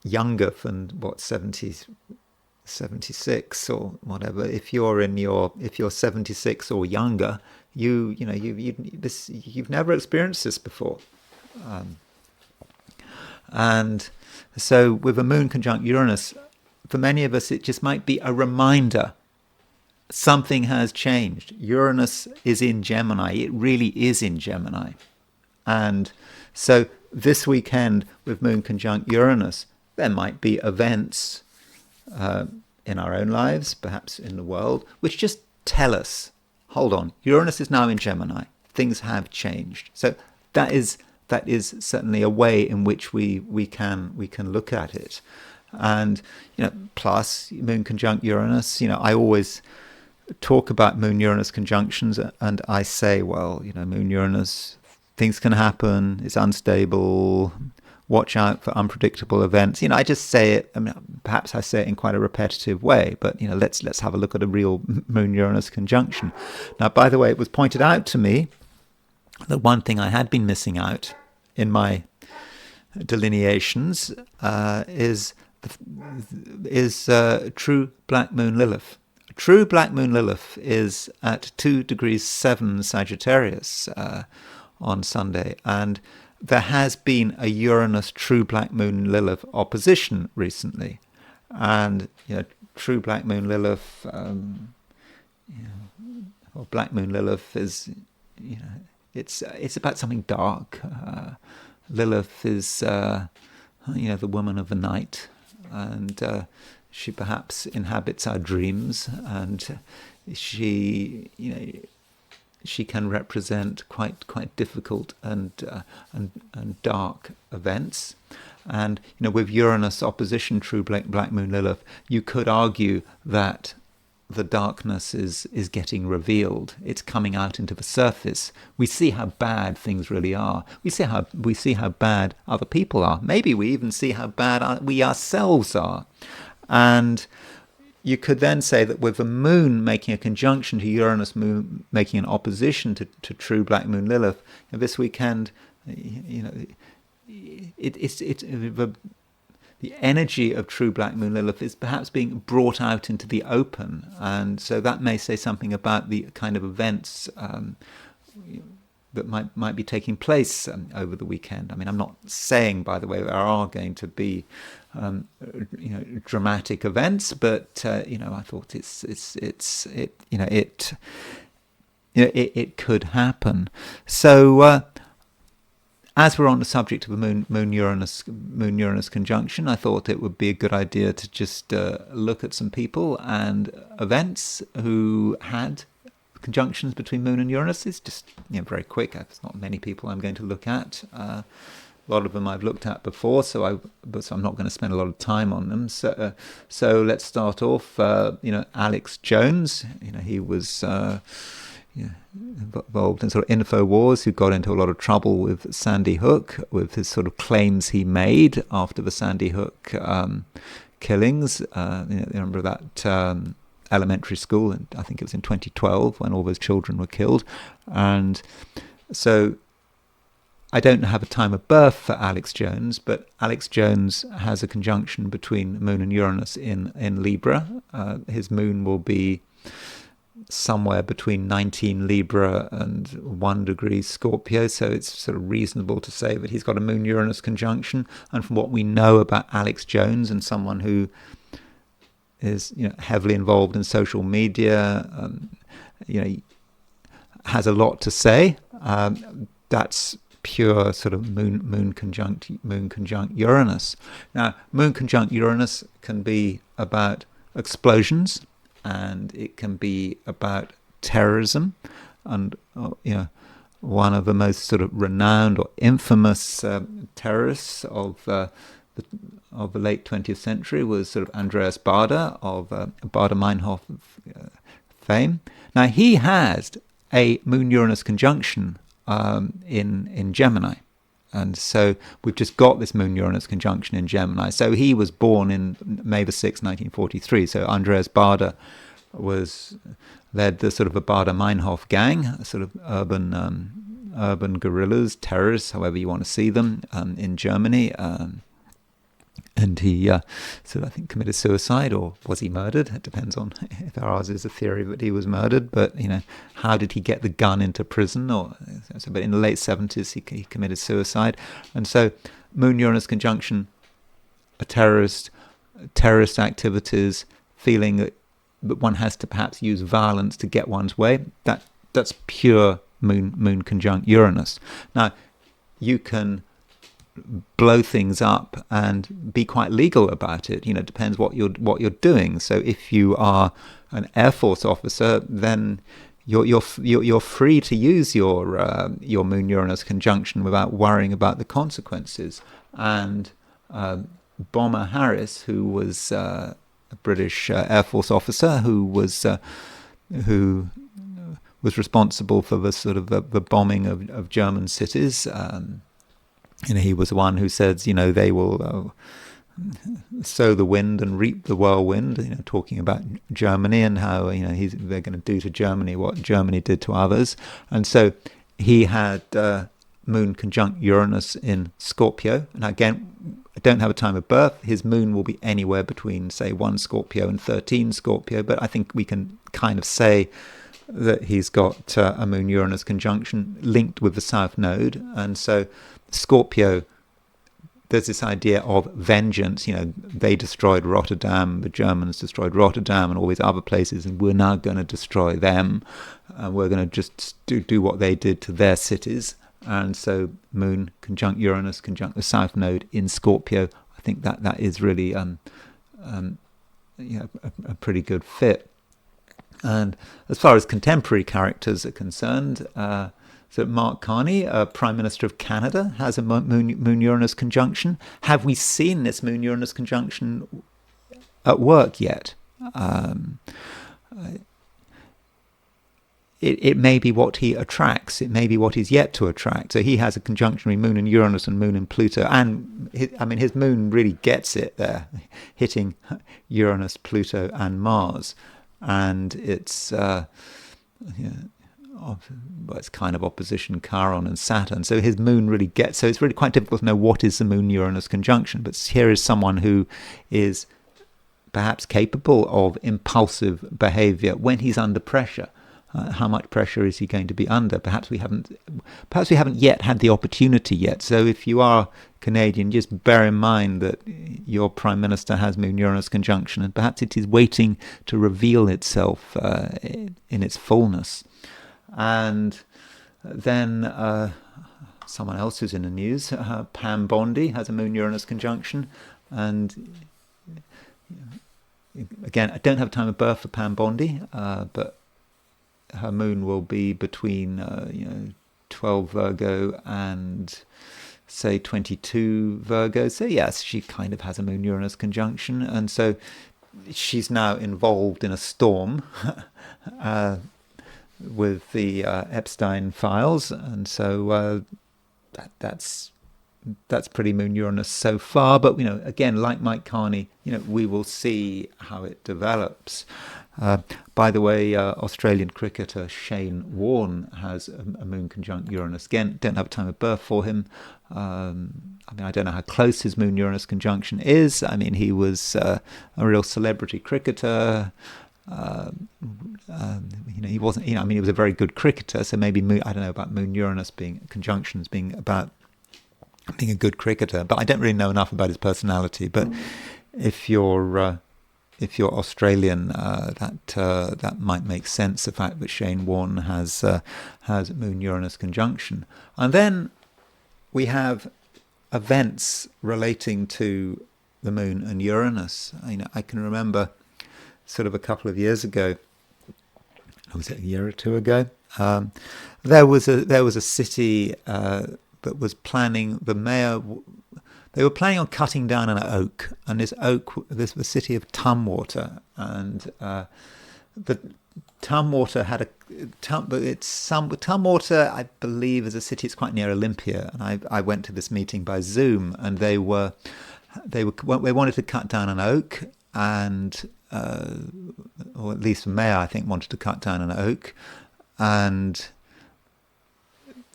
younger than 76 or whatever, if you're 76 or younger, you've never experienced this before, and so with a Moon conjunct Uranus, for many of us, it just might be a reminder something has changed. Uranus is in Gemini. It really is in Gemini, and so this weekend with Moon conjunct Uranus, there might be events in our own lives, perhaps in the world, which just tell us, hold on, Uranus is now in Gemini. Things have changed. So that is certainly a way in which we can look at it. And plus Moon conjunct Uranus, I always talk about Moon-Uranus conjunctions, and I say, well, Moon-Uranus, things can happen, it's unstable, watch out for unpredictable events. I just say it, perhaps I say it in quite a repetitive way, but, let's have a look at a real Moon-Uranus conjunction. Now, by the way, it was pointed out to me that one thing I had been missing out in my delineations is true Black Moon Lilith. True Black Moon Lilith is at 2 degrees 7 Sagittarius on Sunday, and there has been a Uranus True Black Moon Lilith opposition recently, and True Black Moon Lilith, or Black Moon Lilith is, it's about something dark. Lilith is, the woman of the night, and she perhaps inhabits our dreams, and she can represent quite difficult and dark events. And with Uranus opposition True Black Moon Lilith, you could argue that the darkness is getting revealed. It's coming out into the surface. We see how bad things really are. We see how bad other people are. Maybe we even see how bad we ourselves are. And you could then say that with the Moon making a conjunction to Uranus, Moon making an opposition to True Black Moon Lilith, this weekend, the energy of True Black Moon Lilith is perhaps being brought out into the open, and so that may say something about the kind of events that might be taking place over the weekend. I'm not saying, by the way, there are going to be dramatic events, but I thought it could happen. So as we're on the subject of a Moon-Uranus conjunction, I thought it would be a good idea to just look at some people and events who had conjunctions between Moon and Uranus. It's just very quick. There's not many people I'm going to look at. A lot of them I've looked at before, so I'm not going to spend a lot of time on them. So let's start off. Alex Jones. He was involved in sort of InfoWars, who got into a lot of trouble with Sandy Hook, with his sort of claims he made after the Sandy Hook killings. Remember that elementary school, and I think it was in 2012 when all those children were killed. And so I don't have a time of birth for Alex Jones, but Alex Jones has a conjunction between Moon and Uranus in Libra. His Moon will be somewhere between 19 Libra and 1 degree Scorpio, so it's sort of reasonable to say that he's got a Moon-Uranus conjunction. And from what we know about Alex Jones, and someone who is heavily involved in social media, has a lot to say. That's pure sort of moon conjunct Uranus. Now, Moon conjunct Uranus can be about explosions, and it can be about terrorism, and one of the most sort of renowned or infamous terrorists of the late 20th century was sort of Andreas Baader of Baader-Meinhof fame. Now, he has a Moon-Uranus conjunction in Gemini, and so we've just got this Moon-Uranus conjunction in Gemini. So he was born in May the 6th, 1943. So Andreas Baader led the sort of a Baader-Meinhof gang, a sort of urban guerrillas, terrorists, however you want to see them, in Germany. And he sort of, I think, committed suicide, or was he murdered? It depends on if ours is a theory that he was murdered. But how did he get the gun into prison? But in the late 70s, he committed suicide. And so, Moon-Uranus conjunction, a terrorist activities, feeling that one has to perhaps use violence to get one's way. That's pure Moon conjunct Uranus. Now, you can blow things up and be quite legal about it. You know, it depends what you're doing. So if you are an Air Force officer, then you're free to use your Moon-Uranus conjunction without worrying about the consequences. And Bomber Harris, who was a British Air Force officer who was responsible for the sort of the bombing of German cities. You know, he was the one who said, you know, they will sow the wind and reap the whirlwind. You know, talking about Germany and how, you know, they're going to do to Germany what Germany did to others. And so he had Moon conjunct Uranus in Scorpio. And again, I don't have a time of birth. His moon will be anywhere between, say, 1 Scorpio and 13 Scorpio. But I think we can kind of say that he's got a Moon-Uranus conjunction linked with the South Node. And so Scorpio, there's this idea of vengeance. You know, they destroyed Rotterdam, the Germans destroyed Rotterdam and all these other places, and we're now going to destroy them. We're going to just do what they did to their cities. And so Moon conjunct Uranus conjunct the South Node in Scorpio. I think that is really a pretty good fit. And as far as contemporary characters are concerned, so Mark Carney, Prime Minister of Canada, has a Moon-Uranus conjunction. Have we seen this Moon-Uranus conjunction at work yet? It may be what he attracts. It may be what he's yet to attract. So he has a conjunction with Moon in Uranus and Moon in Pluto. And his Moon really gets it there, hitting Uranus, Pluto, and Mars. And it's it's kind of opposition Chiron and Saturn. So his Moon really gets. So it's really quite difficult to know what is the Moon-Uranus conjunction. But here is someone who is perhaps capable of impulsive behavior when he's under pressure. How much pressure is he going to be under? Perhaps we haven't yet had the opportunity yet. So if you are Canadian, just bear in mind that your Prime Minister has Moon-Uranus conjunction, and perhaps it is waiting to reveal itself in its fullness. And then someone else who's in the news, Pam Bondi, has a Moon-Uranus conjunction. And again, I don't have time of birth for Pam Bondi, but her moon will be between 12 Virgo and say 22 Virgo. So yes, she kind of has a Moon-Uranus conjunction, and so she's now involved in a storm with the Epstein files, and so that's pretty Moon-Uranus so far. But again, like Mike Carney, we will see how it develops. By the way, Australian cricketer Shane Warne has a Moon conjunct Uranus. Again, don't have a time of birth for him. I don't know how close his Moon-Uranus conjunction is. I mean, he was a real celebrity cricketer. He wasn't. He was a very good cricketer. So maybe I don't know about Moon-Uranus conjunctions being about being a good cricketer. But I don't really know enough about his personality. But if you're Australian, that might make sense. The fact that Shane Warne has Moon-Uranus conjunction, and then we have events relating to the Moon and Uranus. I can remember, sort of a couple of years ago, was it a year or two ago? There was a city that was planning. The mayor. They were planning on cutting down an oak, and this was the city of Tumwater, and the Tumwater had Tumwater, I believe, is a city. It's quite near Olympia, and I went to this meeting by Zoom, and they wanted to cut down an oak, and or at least the mayor, I think, wanted to cut down an oak, and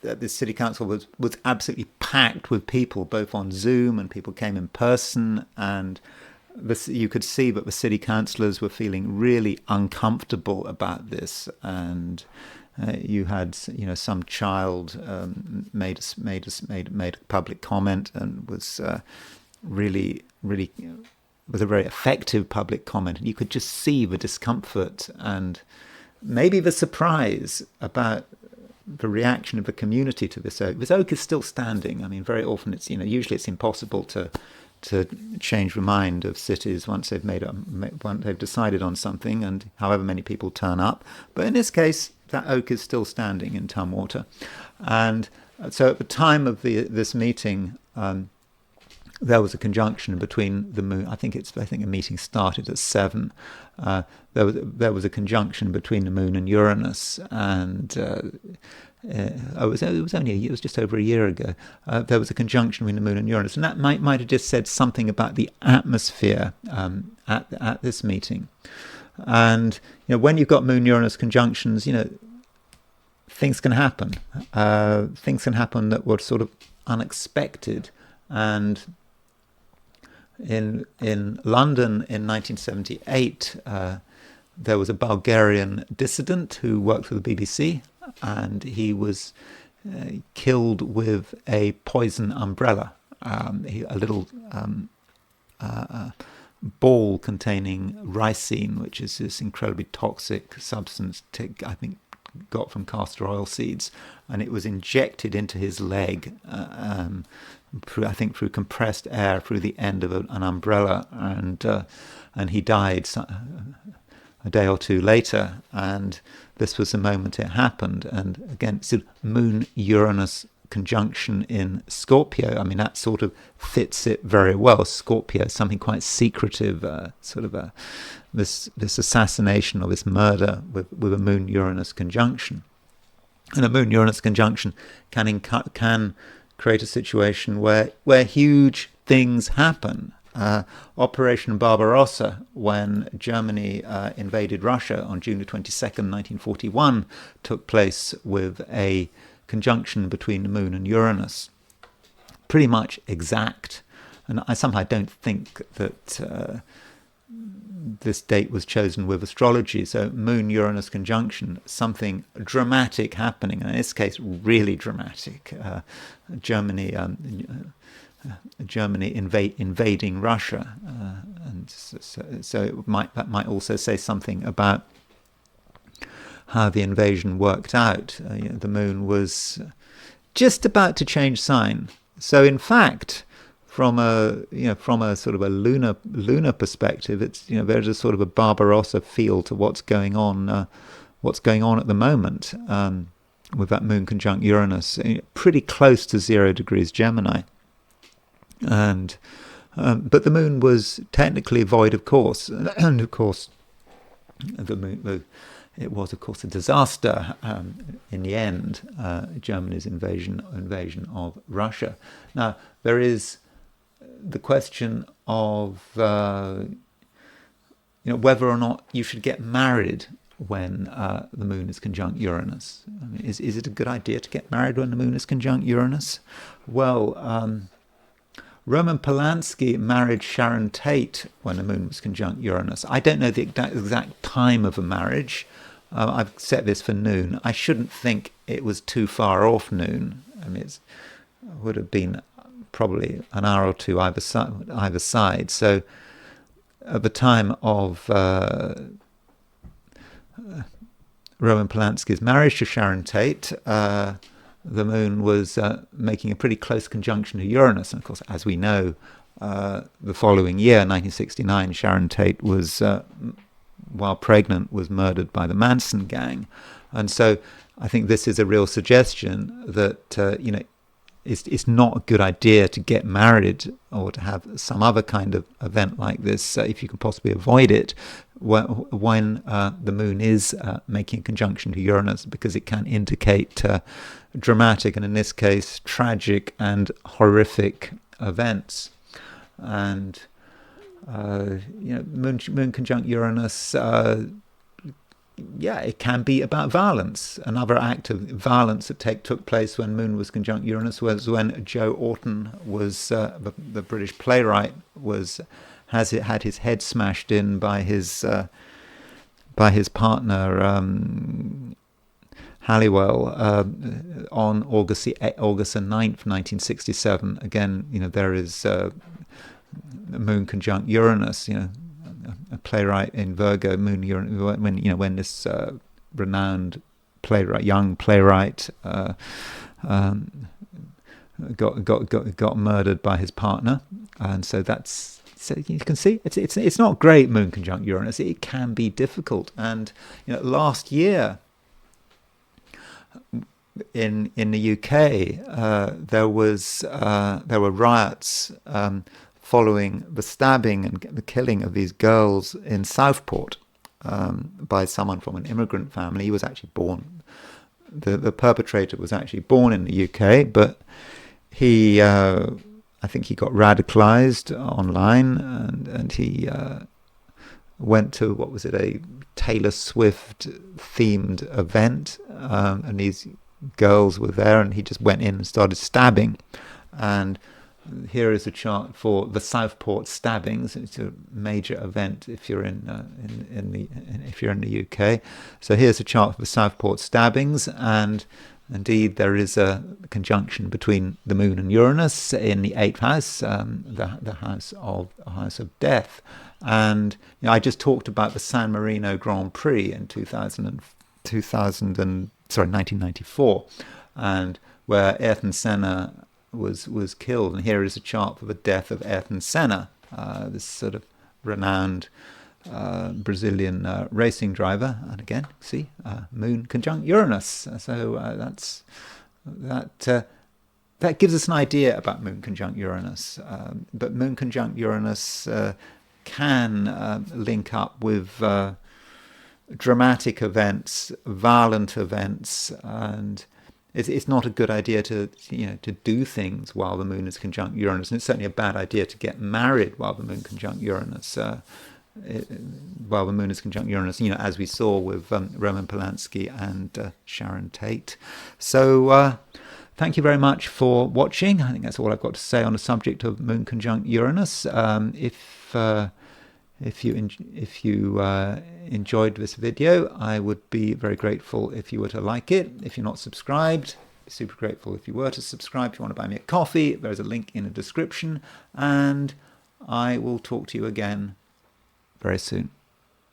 the city council was absolutely packed with people, both on Zoom, and people came in person, and you could see that the city councillors were feeling really uncomfortable about this. And you had some child made a public comment, and was really was a very effective public comment. And you could just see the discomfort and maybe the surprise about the reaction of the community to this oak. This oak is still standing. I mean, very often it's, usually it's impossible to change the mind of cities once they've decided on something, and however many people turn up. But in this case, that oak is still standing in Tumwater. And so at the time of this meeting, there was a conjunction between the moon. I think the meeting started at 7. There was a conjunction between the moon and Uranus, and it was just over a year ago. There was a conjunction between the moon and Uranus, and that might have just said something about the atmosphere at this meeting. And when you've got Moon-Uranus conjunctions, things can happen. Things can happen that were sort of unexpected. And in London in 1978, there was a Bulgarian dissident who worked for the BBC, and he was killed with a poison umbrella, a little ball containing ricin, which is this incredibly toxic substance, I think, got from castor oil seeds, and it was injected into his leg, through compressed air through the end of an umbrella, and he died a day or two later. And this was the moment it happened. And again, it's a Moon-Uranus conjunction in Scorpio. I mean, that sort of fits it very well. Scorpio is something quite secretive, this assassination or this murder with a Moon-Uranus conjunction. And a Moon-Uranus conjunction can create a situation where huge things happen. Operation Barbarossa, when Germany invaded Russia on June the 22nd, 1941, took place with a conjunction between the moon and Uranus. Pretty much exact. And I somehow don't think that this date was chosen with astrology. So Moon-Uranus conjunction, something dramatic happening, and in this case really dramatic. Germany invading Russia, and so that might also say something about how the invasion worked out. The moon was just about to change sign. So in fact, from a sort of a lunar perspective, it's there's a sort of a Barbarossa feel to what's going on at the moment, with that moon conjunct Uranus, pretty close to 0 degrees Gemini. And but the moon was technically void of course, and of course it was of course a disaster in the end, Germany's invasion of Russia. Now there is the question of whether or not you should get married when the moon is conjunct Uranus. I mean, is it a good idea to get married when the moon is conjunct Uranus? Well, Roman Polanski married Sharon Tate when the moon was conjunct Uranus. I don't know the exact time of the marriage. I've set this for noon. I shouldn't think it was too far off noon. I mean, it would have been probably an hour or two either side. So at the time of Roman Polanski's marriage to Sharon Tate, the moon was making a pretty close conjunction to Uranus. And of course, as we know, the following year, 1969, Sharon Tate was, while pregnant, was murdered by the Manson gang. And so I think this is a real suggestion that, it's not a good idea to get married or to have some other kind of event like this, if you can possibly avoid it, when the moon is making a conjunction to Uranus, because it can indicate dramatic, and in this case tragic and horrific events. And moon conjunct Uranus, it can be about violence. Another act of violence that took place when moon was conjunct Uranus was when Joe Orton was the British playwright had his head smashed in by his partner Halliwell on August the 9th, 1967. Again, there is moon conjunct Uranus. A playwright in Virgo, Moon-Uranus, when this renowned young playwright, got murdered by his partner, and so you can see it's not great. Moon conjunct Uranus, it can be difficult. And last year in the UK, there were riots following the stabbing and the killing of these girls in Southport by someone from an immigrant family. He was actually born. The perpetrator was actually born in the UK, but he, I think he got radicalized online, and he went to, what was it, a Taylor Swift themed event, and these girls were there, and he just went in and started stabbing. And here is a chart for the Southport stabbings. It's a major event if you're in the UK. So here's a chart for the Southport stabbings, and indeed there is a conjunction between the Moon and Uranus in the 8th house, the house of death. And I just talked about the San Marino Grand Prix in 1994, and where Ayrton Senna was killed. And here is a chart for the death of Ayrton Senna, this sort of renowned Brazilian racing driver. And again, see, Moon conjunct Uranus. So that gives us an idea about Moon conjunct Uranus. But Moon conjunct Uranus can link up with dramatic events, violent events, and it's not a good idea to do things while the Moon is conjunct Uranus, and it's certainly a bad idea to get married while the Moon conjunct Uranus. While the Moon is conjunct Uranus, as we saw with Roman Polanski and Sharon Tate. So thank you very much for watching. I think that's all I've got to say on the subject of Moon conjunct Uranus. If you enjoyed this video, I would be very grateful if you were to like it. If you're not subscribed, I'd be super grateful if you were to subscribe. If you want to buy me a coffee, there's a link in the description, and I will talk to you again very soon.